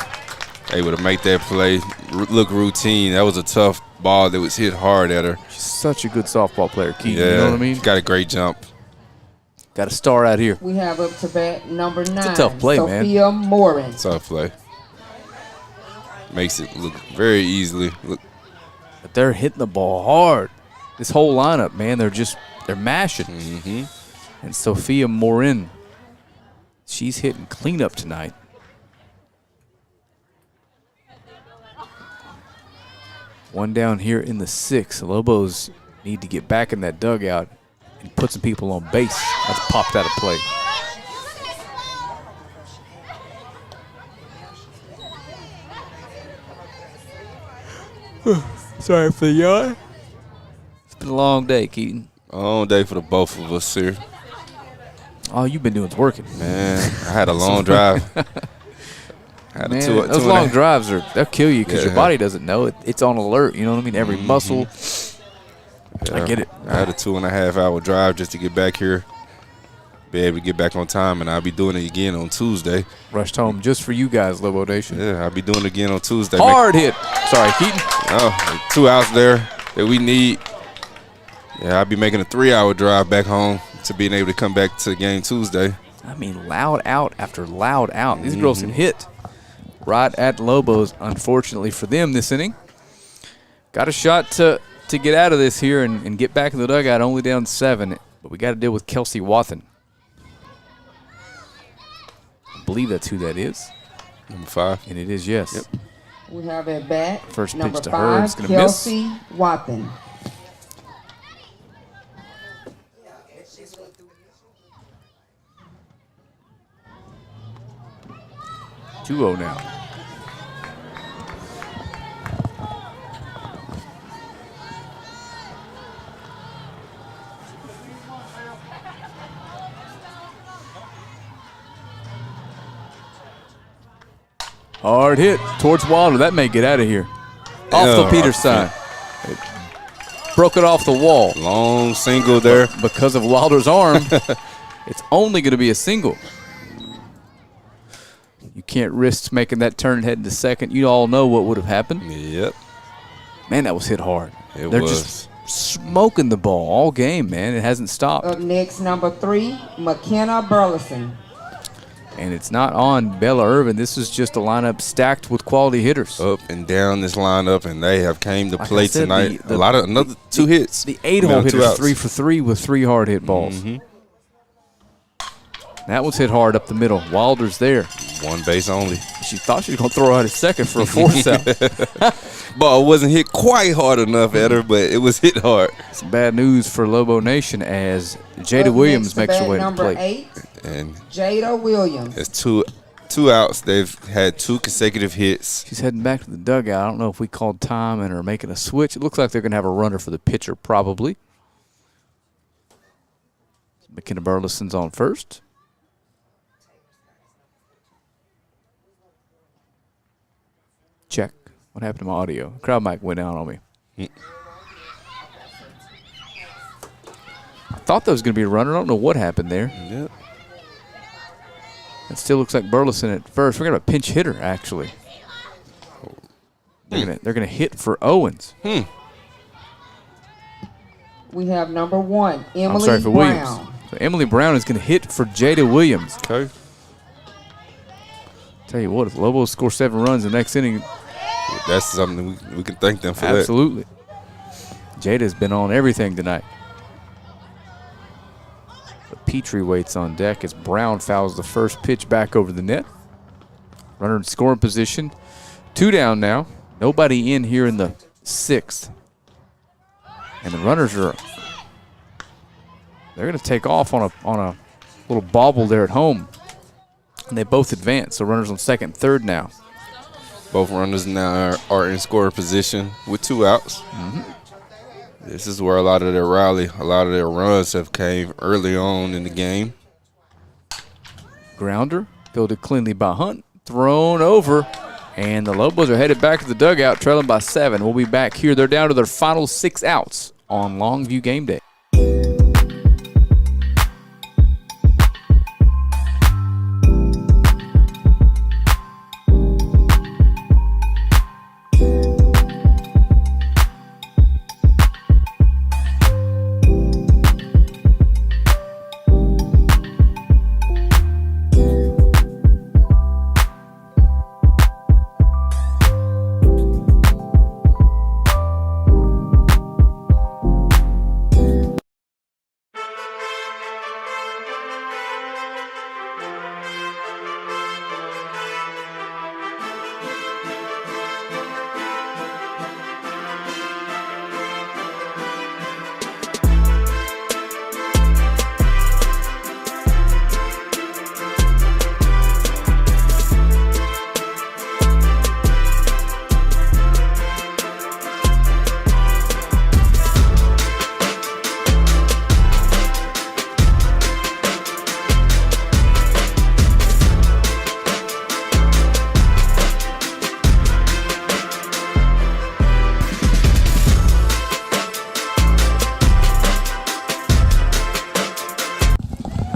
Able to make that play look routine. That was a tough ball that was hit hard at her. She's such a good softball player, Keaton. Yeah, you know what I mean? She got a great jump. Got a star out here. We have up to bat number 9. It's a tough play, Sophia man. Morin. Tough play. Makes it look very easily. But they're hitting the ball hard. This whole lineup, man, they're mashing. Mm-hmm. And Sophia Morin, she's hitting cleanup tonight. One down here in the 6th. The Lobos need to get back in that dugout and put some people on base. That's popped out of play. Sorry for the yawn. It's been a long day, Keaton. A long day for the both of us here. All you've been doing is working. Man, I had a long drive. Those long drives they'll kill you because your body doesn't know it. It's on alert. You know what I mean? Every muscle. Yeah, I get it. I had a 2.5 hour drive just to get back here, be able to get back on time, and I'll be doing it again on Tuesday. Rushed home just for you guys, Lobo Nation. Yeah, I'll be doing it again on Tuesday. Hard hit. Sorry, Keaton. Oh, 2 outs there that we need. Yeah, I'll be making a 3-hour drive back home to being able to come back to the game Tuesday. I mean, loud out after loud out. These girls can hit right at Lobos, unfortunately for them this inning. Got a shot to get out of this here and get back in the dugout, only down 7. But we got to deal with Kelsey Wathen. I believe that's who that is. Number 5. And it is, yes. Yep. We have at bat first pitch number to 5, her. It's going to miss. Kelsey Wathen. Two-0 now. Hard hit towards Wilder. That may get out of here. Off the Peters side. It broke it off the wall. Long single there. But because of Wilder's arm, it's only going to be a single. You can't risk making that turn heading to second. You all know what would have happened. Yep. Man, that was hit hard. They're just smoking the ball all game, man. It hasn't stopped. Up next, number 3, McKenna Burleson. And it's not on Bella Irvin. This is just a lineup stacked with quality hitters. Up and down this lineup, and they have came to play tonight. Another 2 hits. The 8-hole hitters 3 for 3 with 3 hard hit balls. Mm-hmm. That was hit hard up the middle. Wilder's there. 1 base only. She thought she was going to throw out a second for a force out. Ball wasn't hit quite hard enough at her, but it was hit hard. Some bad news for Lobo Nation as Jada Williams makes her way to the plate. Number 8, and Jada Williams. It's two outs. They've had 2 consecutive hits. She's heading back to the dugout. I don't know if we called time and are making a switch. It looks like they're going to have a runner for the pitcher probably. McKenna Burleson's on first. Check. What happened to my audio? Crowd mic went down on me. I thought that was going to be a runner. I don't know what happened there. Yep. It still looks like Burleson at first. We're going to have a pinch hitter, actually. They're gonna hit for Owens. We have number 1, Emily I'm sorry, for Brown. Williams. So Emily Brown is going to hit for Jada Williams. Okay. Tell you what, if Lobos score 7 runs the next inning, that's something we can thank them for. Absolutely. Jada's been on everything tonight. But Petrie waits on deck as Brown fouls the first pitch back over the net. Runner in scoring position. 2 down now. Nobody in here in the 6th. And the runners are, they're going to take off on a little bobble there at home. And they both advance. So runners on second, third now. Both runners now are in scoring position with 2 outs. This is where a lot of their runs have came early on in the game. Grounder, fielded cleanly by Hunt, thrown over. And the Lobos are headed back to the dugout, trailing by 7. We'll be back here. They're down to their final 6 outs on Longview game day.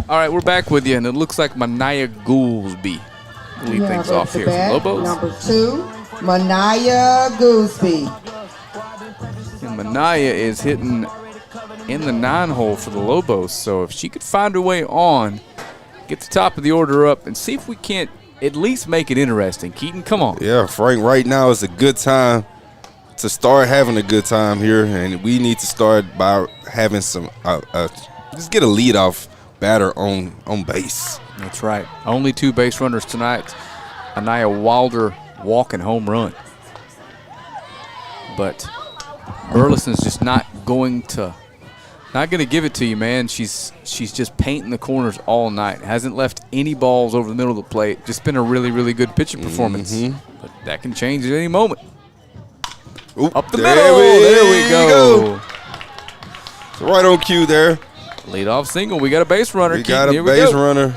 All right, we're back with you, and it looks like Manaya Goolsby will lead things off here for Lobos. Number 2, Manaya Goolsby. And Manaya is hitting in the 9-hole for the Lobos, so if she could find her way on, get the top of the order up, and see if we can't at least make it interesting. Keaton, come on. Yeah, Frank, right now is a good time to start having a good time here, and we need to start by having some just get a leadoff batter on base. That's right. Only 2 base runners tonight. Anaya Wilder walking home run. But Burleson's just not going to give it to you, man. She's just painting the corners all night. Hasn't left any balls over the middle of the plate. Just been a really, really good pitching performance. But that can change at any moment. Oop, up the middle. There we go. So right on cue there. Leadoff single. We got a base runner. We got a base runner.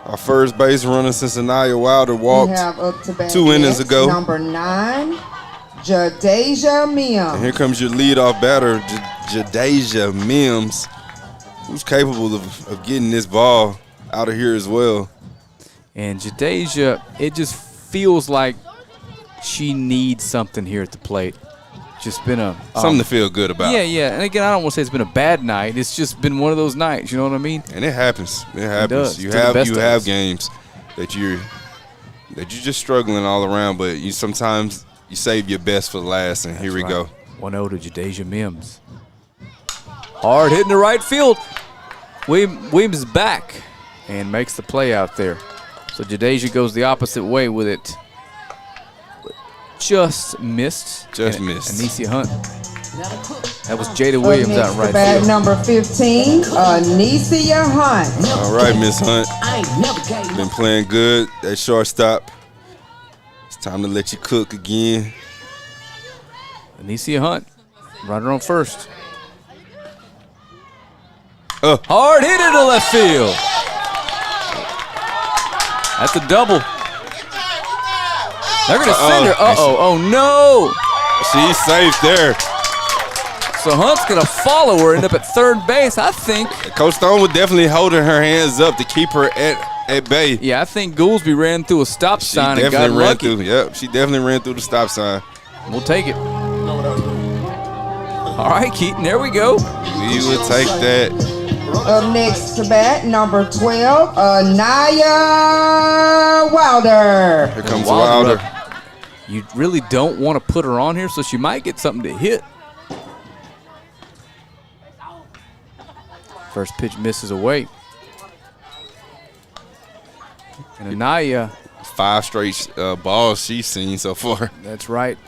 Our first base runner since Anaya Wilder walked 2 innings ago. Number 9, Jadeja Mims. And here comes your leadoff batter, Jadeja Mims, who's capable of getting this ball out of here as well. And Jadeja, it just feels like she needs something here at the plate. Just been something to feel good about. Yeah. And again, I don't want to say it's been a bad night. It's just been one of those nights. You know what I mean? And it happens. It happens. You have games that you're just struggling all around, but you sometimes you save your best for last. And here we go. 1-0 to Jadeja Mims. Hard hitting the right field. Williams is back and makes the play out there. So Jadeja goes the opposite way with it. Just missed. Anicia Hunt. That was Jada Williams out right field. field. Number 15, Anicia Hunt. All right, Miss Hunt. Been playing good at shortstop. It's time to let you cook again. Anicia Hunt, runner on first. Hard hit into left field. That's a double. They're going to send her. Oh, no. She's safe there. So Hunt's going to follow her, end up at third base, I think. Coach Stone was definitely holding her hands up to keep her at bay. Yeah, I think Goolsby ran through a stop sign and got lucky. Yep, she definitely ran through the stop sign. We'll take it. All right, Keaton, there we go. We will take that. Up next to bat, number 12, Anaya Wilder. Here comes Wilder. You really don't want to put her on here, so she might get something to hit. First pitch misses away. And Anaya. 5 straight balls she's seen so far. That's right.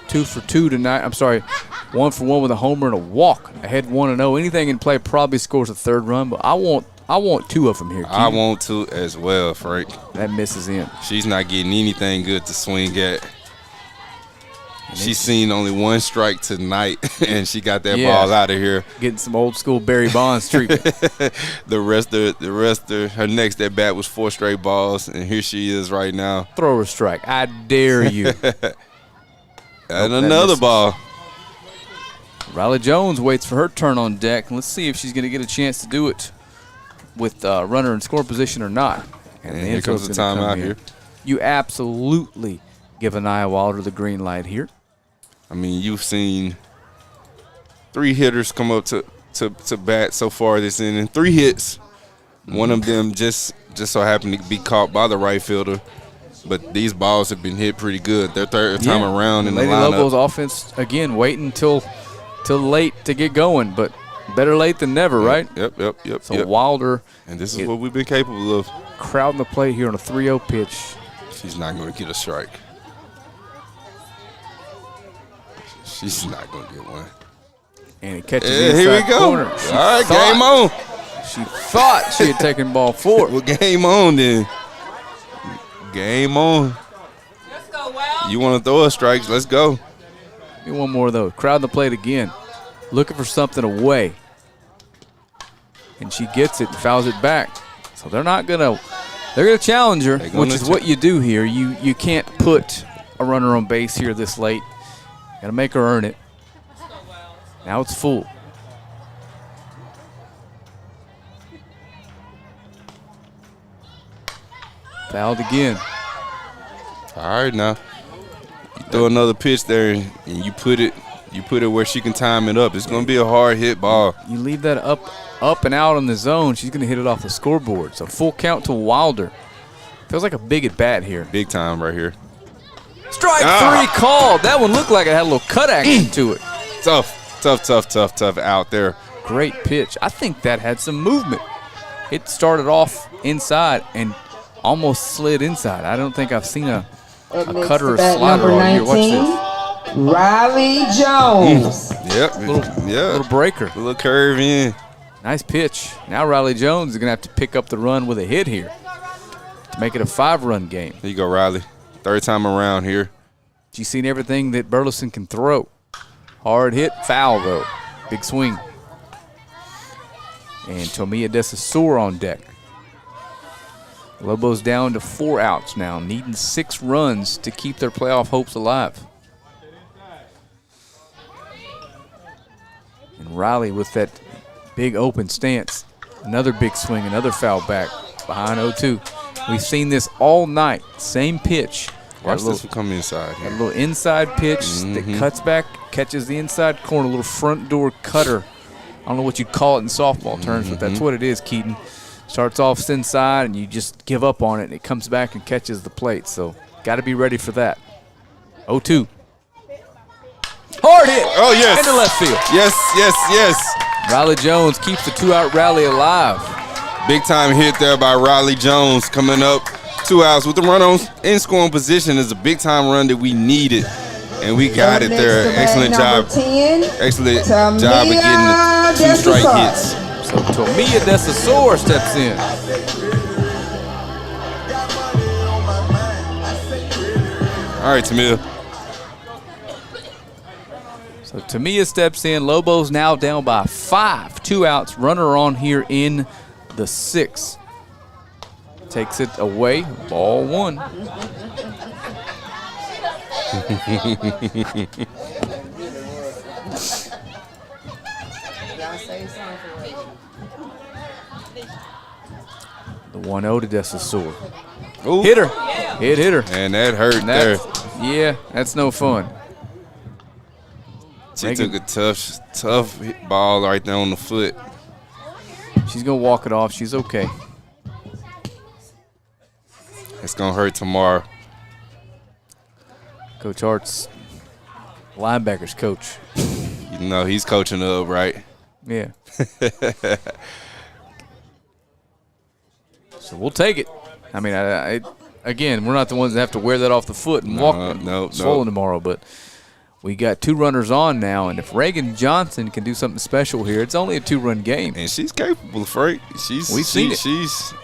2 for 2 tonight. I'm sorry, 1 for 1 with a homer and a walk. Ahead 1-0. Anything in play probably scores a third run, but I want 2 of them here. I want 2 as well, Frank. That misses in. She's not getting anything good to swing at. She's seen only 1 strike tonight, and she got that ball out of here. Getting some old school Barry Bonds treatment. the rest of her next at bat was 4 straight balls, and here she is right now. Throw her strike. I dare you. And another ball. Riley Jones waits for her turn on deck. Let's see if she's going to get a chance to do it with runner in score position or not. And here comes the timeout here. You absolutely give Anaya Wilder the green light here. I mean, you've seen 3 hitters come up to bat so far this inning. 3 hits. One of them just so happened to be caught by the right fielder. But these balls have been hit pretty good. Their third time around in the lineup. Lady Lobo's offense, again, waiting till late to get going, but better late than never, right? Yep. So Wilder. And this is what we've been capable of. Crowding the plate here on a 3-0 pitch. She's not going to get a strike. She's not going to get one. And it catches the inside here we go. corner. All right, game on. She thought she had taken ball 4. Well, game on then. Game on. Let's go, Wild. You want to throw a strike? Let's go. Give me one more, though. Crowding the plate again. Looking for something away. And she gets it and fouls it back. So they're not going to – they're going to challenge her, which is what you do here. You can't put a runner on base here this late. Got to make her earn it. Now it's full. Fouled again. All right, now. You throw another pitch there and you put it where she can time it up. It's going to be a hard hit ball. You leave that up and out in the zone, she's going to hit it off the scoreboard. So full count to Wilder. Feels like a big at bat here. Big time right here. Strike 3 called. That one looked like it had a little cut action to it. Tough out there. Great pitch. I think that had some movement. It started off inside and almost slid inside. I don't think I've seen a cutter or slider all year. Watch this. Riley Jones. Little breaker. A little curve in. Nice pitch. Now Riley Jones is going to have to pick up the run with a hit here to make it a 5-run game. Here you go, Riley. 3rd time around here. She's seen everything that Burleson can throw. Hard hit, foul though. Big swing. And Tomia Desasor on deck. Lobos down to 4 outs now, needing 6 runs to keep their playoff hopes alive. And Riley with that big open stance. Another big swing, another foul back behind 0-2. We've seen this all night. Same pitch. Watch this one come inside here. A little inside pitch that cuts back, catches the inside corner, a little front door cutter. I don't know what you'd call it in softball terms, but that's what it is, Keaton. Starts off inside, and you just give up on it, and it comes back and catches the plate. So got to be ready for that. 0-2. Hard hit. Oh, yes. Into left field. Yes. Riley Jones keeps the 2-out rally alive. Big time hit there by Riley Jones coming up. 2 outs with the run on in scoring position is a big time run that we needed. And we got it there. Excellent job. 10, Excellent job of getting the 2 strike hits. So Tomia Desasor steps in. All right, Tamia. So Tamia steps in. Lobos now down by 5. 2 outs. Runner on here in the 6th. Takes it away. Ball 1. The 1-0 to Dessasur. Ooh. Hit her. Hit her. And that hurt there. Yeah, that's no fun. She took a tough hit ball right there on the foot. She's going to walk it off. She's okay. It's going to hurt tomorrow. Coach Hart's linebackers coach. You know, he's coaching up, right? Yeah. So we'll take it. I mean, again, we're not the ones that have to wear that off the foot and walk swollen tomorrow, but we got 2 runners on now, and if Reagan Johnson can do something special here, it's only a 2-run game. And she's capable, Frank. We've seen it.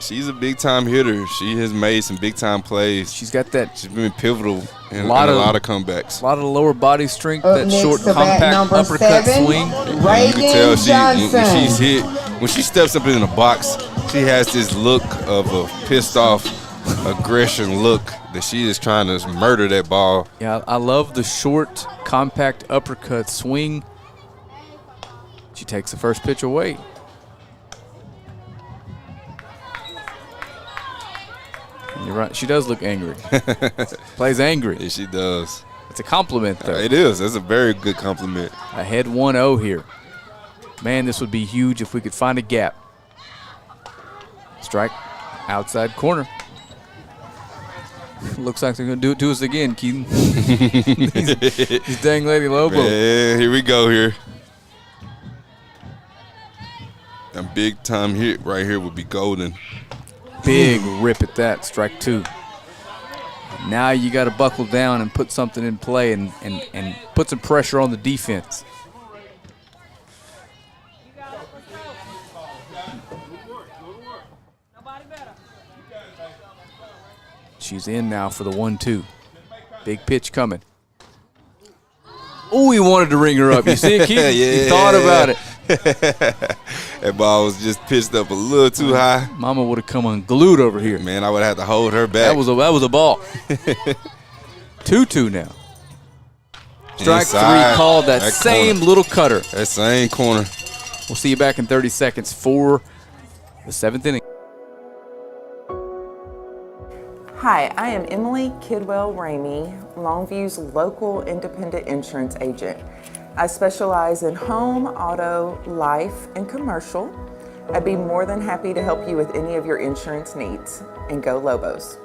She's a big-time hitter. She has made some big-time plays. She's got that. She's been pivotal in a lot of comebacks. A lot of lower body strength, Up that next short, to bat compact number uppercut 7, swing. You can tell when she's hit, when she steps up in the box, she has this look of a pissed-off aggression look that she is trying to murder that ball. Yeah, I love the short, compact uppercut swing. She takes the first pitch away. And you're right. She does look angry. Plays angry. Yeah, she does. It's a compliment, though. It is. That's a very good compliment. Ahead 1-0 here. Man, this would be huge if we could find a gap. Strike outside corner. Looks like they're going to do it to us again, Keaton. these dang Lady Lobo. Yeah, here we go here. A big-time hit right here would be golden. Big rip at that, strike 2. Now you got to buckle down and put something in play and put some pressure on the defense. She's in now for the 1-2. Big pitch coming. Oh, he wanted to ring her up. You see it, Keith? Yeah. He thought about it. That ball was just pitched up a little too high. Mama would have come unglued over here. Man, I would have had to hold her back. That was a ball. 2-2 now. Strike Inside, 3 called that same corner. little cutter. That same corner. We'll see you back in 30 seconds for the 7th inning. Hi, I am Emily Kidwell Ramey, Longview's local independent insurance agent. I specialize in home, auto, life, and commercial. I'd be more than happy to help you with any of your insurance needs. And go Lobos.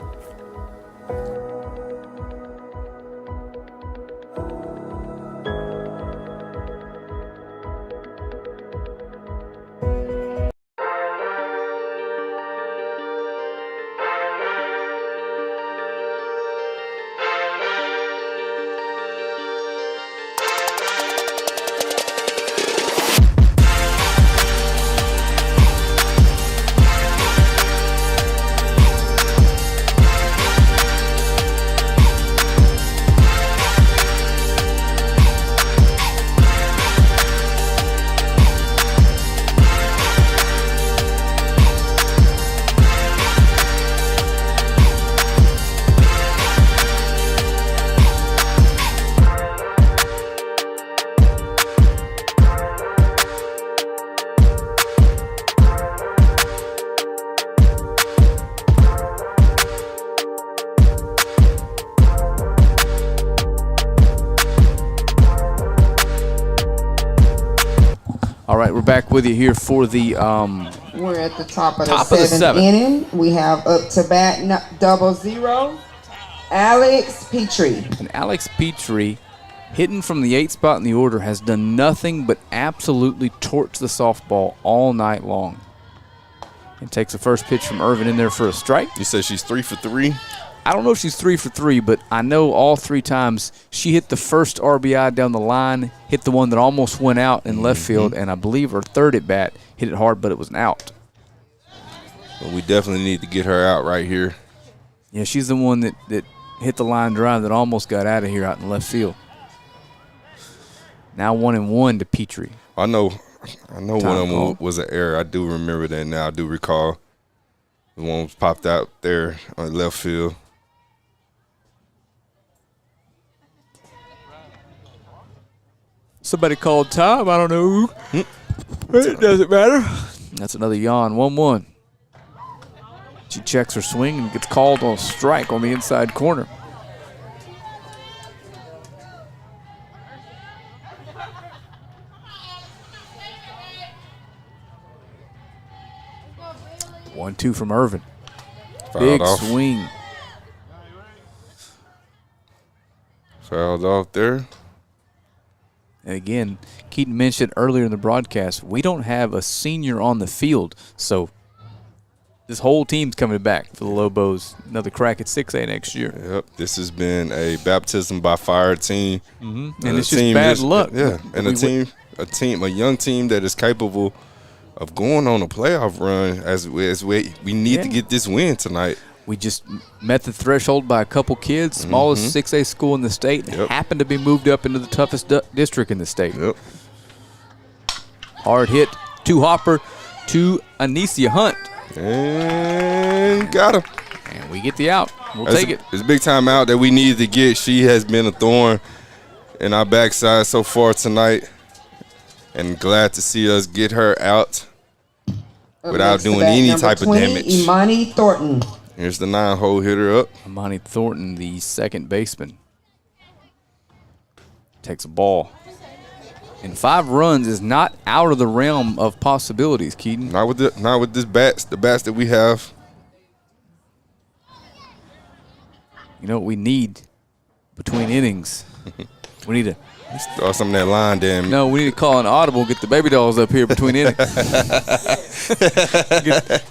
All right, we're back with you here for the We're at the top of Top the of the 7th seventh. inning. We have up to bat 0-0, Alex Petrie. And Alex Petrie, hitting from the 8th spot in the order, has done nothing but absolutely torch the softball all night long. And takes the first pitch from Irvin in there for a strike. You said she's 3 for 3? I don't know if she's 3 for 3, but I know all 3 times she hit the first RBI down the line, hit the one that almost went out in left field, and I believe her third at bat hit it hard, but it was an out. Well, we definitely need to get her out right here. Yeah, she's the one that hit the line drive that almost got out of here out in left field. Now 1-1 to Petrie. I know one of them call. was an error. I do remember that now. I do recall. The one was popped out there on left field. Somebody called time. I don't know who. It doesn't matter. That's another yawn. 1-1. She checks her swing and gets called on a strike on the inside corner. One-two from Irvin. Big swing. Fouled off there. And again, Keaton mentioned earlier in the broadcast, we don't have a senior on the field, so this whole team's coming back for the Lobos. Another crack at 6A next year. Yep, this has been a baptism by fire team. And it's just bad luck. Yeah, and a young team that is capable of going on a playoff run as we need to get this win tonight. We just met the threshold by a couple kids, smallest 6A school in the state, and happened to be moved up into the toughest district in the state. Yep. Hard hit, to Hopper, to Anicia Hunt. And got him. And we get the out. We'll take it. It's a big time out that we needed to get. She has been a thorn in our backside so far tonight. And glad to see us get her out without doing any type of damage. Imani Thornton. Here's the 9-hole hitter up. Imani Thornton, the second baseman, takes a ball. And 5 runs is not out of the realm of possibilities, Keaton. Not with this bats, the bats that we have. You know what we need between innings? We need to throw some of that line, damn. No, we need to call an audible, get the baby dolls up here between innings. get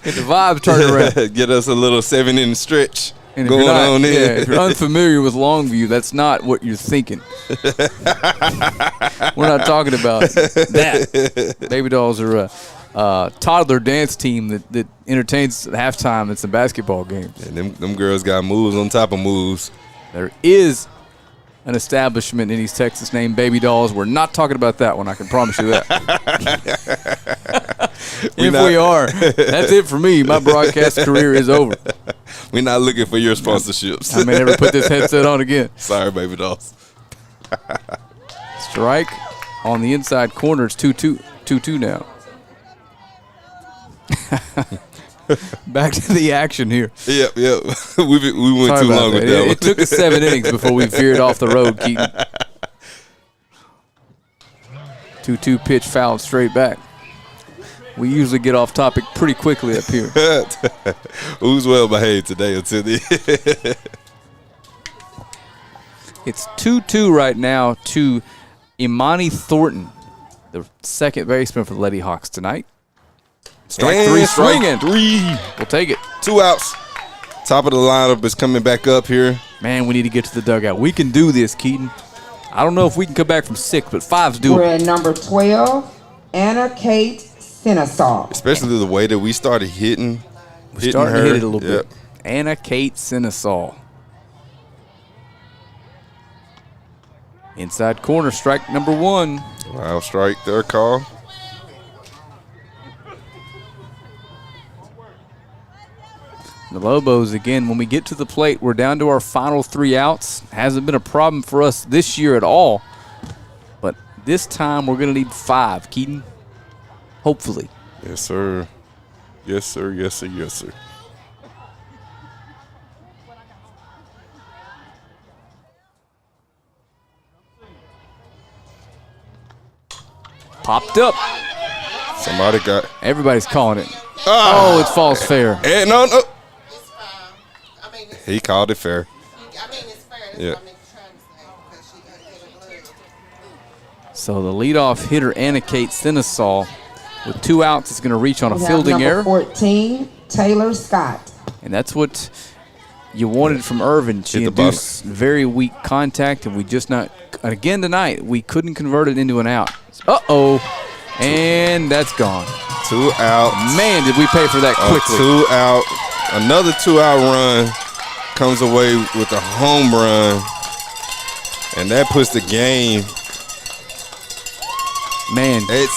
the vibes turned around. Get us a little 7-inning stretch and going on in. Yeah, if you're unfamiliar with Longview, that's not what you're thinking. We're not talking about that. Baby dolls are a toddler dance team that entertains at halftime at some basketball games. And them girls got moves on top of moves. There is an establishment in East Texas named Baby Dolls. We're not talking about that one, I can promise you that. We are, that's it for me. My broadcast career is over. We're not looking for your sponsorships. I may never put this headset on again. Sorry, Baby Dolls. Strike on the inside corner. It's 2-2 now. Back to the action here. Yep. we went too long with that one. It took us 7 innings before we veered off the road, Keaton. 2-2 pitch fouled straight back. We usually get off topic pretty quickly up here. Who's well behaved today until the It's 2-2 right now to Imani Thornton, the second baseman for the Lady Hawks tonight. Strike 3 swinging. 3. We'll take it. 2 outs. Top of the lineup is coming back up here. Man, we need to get to the dugout. We can do this, Keaton. I don't know if we can come back from 6, but 5's doable. We're at number 12, Anna Kate Senesaw. Especially the way that we started hitting. We're starting to hit it a little bit. Anna Kate Senesaw. Inside corner, strike number 1. Wow, strike there, call. The Lobos, again, when we get to the plate, we're down to our final 3 outs. Hasn't been a problem for us this year at all. But this time we're going to need 5, Keaton. Hopefully. Yes, sir. Yes, sir. Yes, sir. Yes, sir. Popped up. Somebody got. Everybody's calling it. Oh, it's false fair. And no. He called it fair. Yeah. So the leadoff hitter, Anna Kate Senesaw, with 2 outs, is going to reach on a We have fielding number error. 14, Taylor Scott. And that's what you wanted from Irvin. She induced very weak contact, and we just not. Again tonight, we couldn't convert it into an out. Uh-oh. And that's gone. 2 outs. Man, did we pay for that quickly. 2 out. Another 2-out run comes away with a home run. And that puts the game. Man. It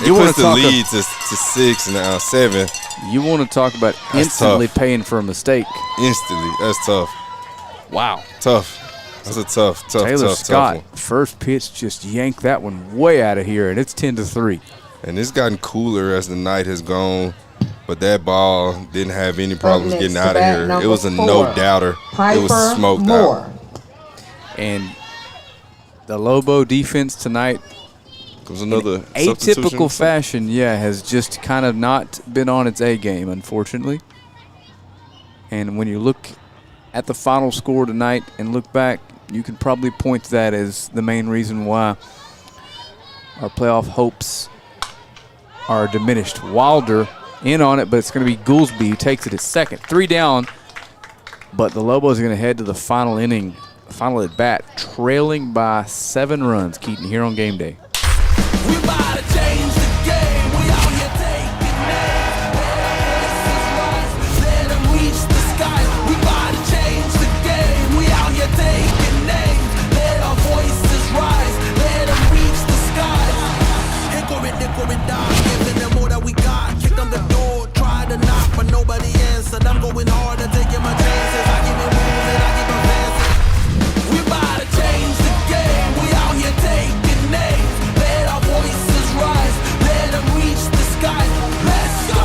puts the lead to 6 now, 7. You want to talk about instantly paying for a mistake. Instantly. That's tough. Wow. Tough. That's a tough Taylor Scott, one. first pitch, just yanked that one way out of here, and it's 10-3. And it's gotten cooler as the night has gone, but that ball didn't have any problems getting out of here. It was a no-doubter. It was smoked out. And the Lobo defense tonight, comes another atypical fashion, has just kind of not been on its A game, unfortunately. And when you look at the final score tonight and look back, you can probably point to that as the main reason why our playoff hopes are diminished. Wilder in on it, but it's going to be Goolsby who takes it at second. 3 down, but the Lobos are going to head to the final inning, final at bat, trailing by 7 runs. Keaton, here on Game Day. We about to change the game. We out here taking names. Let them reach the sky. We about to change the game. We out here taking names. Let our voices rise. Let them reach the sky. Hickory down, giving them all that we got. Kick on the door, try to knock, but nobody answered. I'm going hard and taking my chances. I keep it moving, I keep advancing. We about to change the game. We out here taking names. Let our voices rise. Let them reach the sky. Let's go.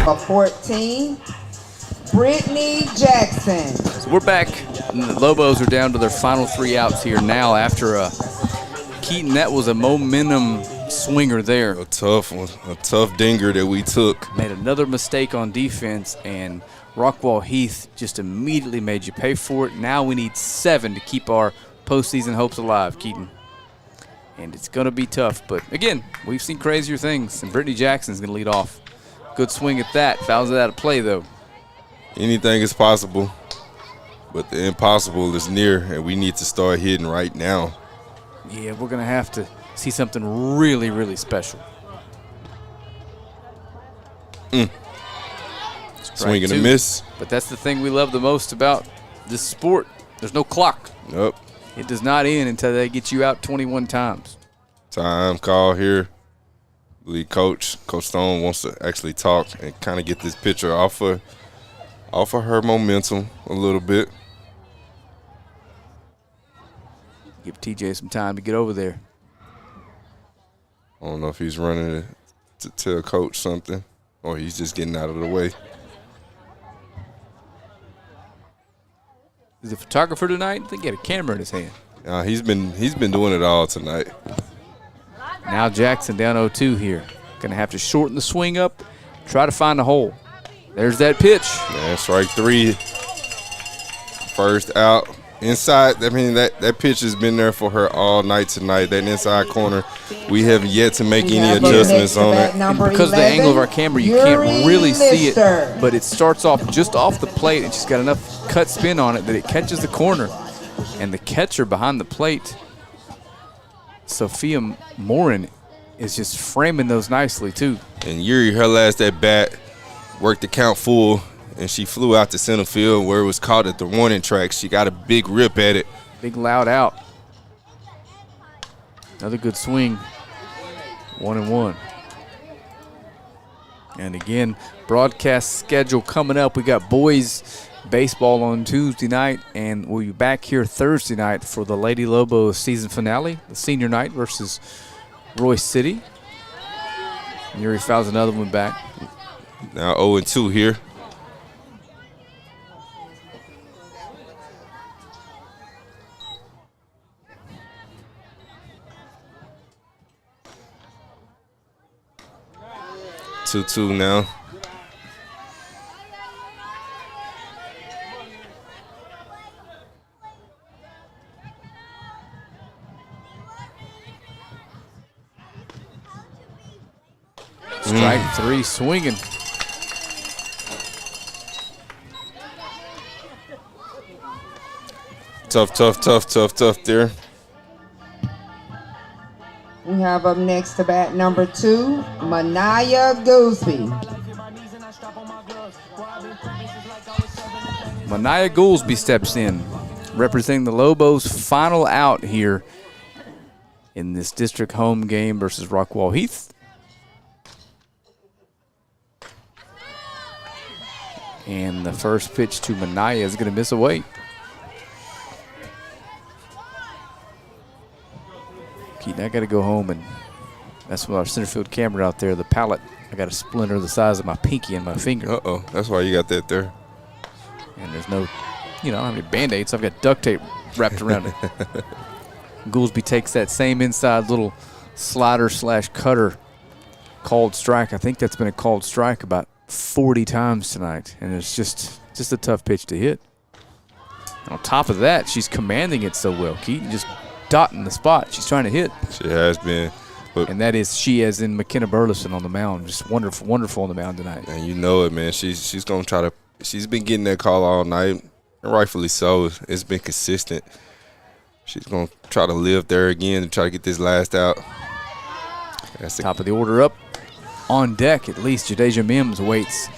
Of 14, Brittany Jackson. So we're back. And the Lobos are down to their final 3 outs here now after Keaton. That was a momentum swinger there. A tough one, a tough dinger that we took. Made another mistake on defense, and Rockwall Heath just immediately made you pay for it. Now we need 7 to keep our postseason hopes alive, Keaton. And it's going to be tough. But, again, we've seen crazier things, and Brittany Jackson's going to lead off. Good swing at that. Fouls it out of play, though. Anything is possible, but the impossible is near, and we need to start hitting right now. Yeah, we're going to have to see something really, really special. Swing and a miss. But that's the thing we love the most about this sport. There's no clock. Nope. It does not end until they get you out 21 times. Time call here. Lead Coach Stone wants to actually talk and kind of get this pitcher off of her momentum a little bit. Give TJ some time to get over there. I don't know if he's running to tell Coach something or he's just getting out of the way. Is the photographer tonight? I think he had a camera in his hand. He's been doing it all tonight. Now Jackson down 0-2 here. Going to have to shorten the swing up, try to find a hole. There's that pitch. Yeah, strike 3. First out. Inside, I mean, that pitch has been there for her all night tonight. That inside corner, we have yet to make any adjustments on it. And because of the angle of our camera, you can't really see it, but it starts off just off the plate. It's just got enough cut spin on it that it catches the corner. And the catcher behind the plate, Sophia Morin, is just framing those nicely, too. And Yuri, her last at bat, worked the count full, and she flew out to center field where it was caught at the warning track. She got a big rip at it. Big loud out. Another good swing. 1-1. And again, broadcast schedule coming up. We got boys baseball on Tuesday night, and we'll be back here Thursday night for the Lady Lobos season finale, the senior night versus Royce City. And Yuri fouls another one back. Now 0-2 here. Two now. Strike three swinging. Tough there. We have up next to bat number 2, Manaya Goolsby. Manaya Goolsby steps in, representing the Lobos' final out here in this district home game versus Rockwall Heath. And the first pitch to Manaya is going to miss away. Keaton, I got to go home, and that's with our center field camera out there. The pallet, I got a splinter the size of my pinky and my finger. Uh-oh, that's why you got that there. And there's no, I don't have any Band-Aids. I've got duct tape wrapped around it. Goolsby takes that same inside little slider/cutter called strike. I think that's been a called strike about 40 times tonight, and it's just a tough pitch to hit. On top of that, she's commanding it so well. Keaton just dotting the spot she's trying to hit. She has been. And that is she as in McKenna Burleson on the mound. Just wonderful on the mound tonight. And you know it, man. She's going to try to – she's been getting that call all night, and rightfully so. It's been consistent. She's going to try to live there again and try to get this last out. That's Top of the order up. On deck, at least, Jadeja Mims waits.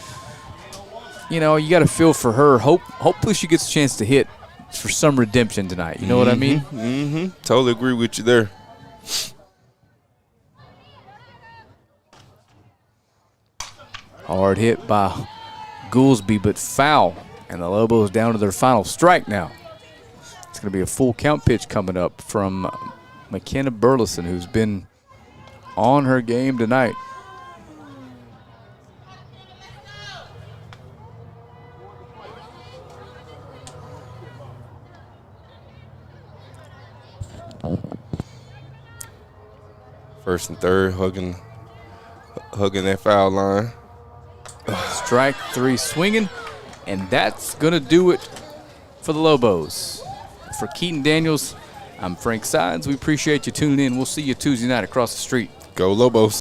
You got to feel for her. Hopefully she gets a chance to hit for some redemption tonight. You know what I mean? Mm-hmm. Totally agree with you there. Hard hit by Goolsby, but foul. And the Lobos down to their final strike now. It's going to be a full count pitch coming up from McKenna Burleson, who's been on her game tonight. First and third, hugging that foul line. Strike three swinging, and that's going to do it for the Lobos. For Keaton Daniels, I'm Frank Sides. We appreciate you tuning in. We'll see you Tuesday night across the street. Go Lobos.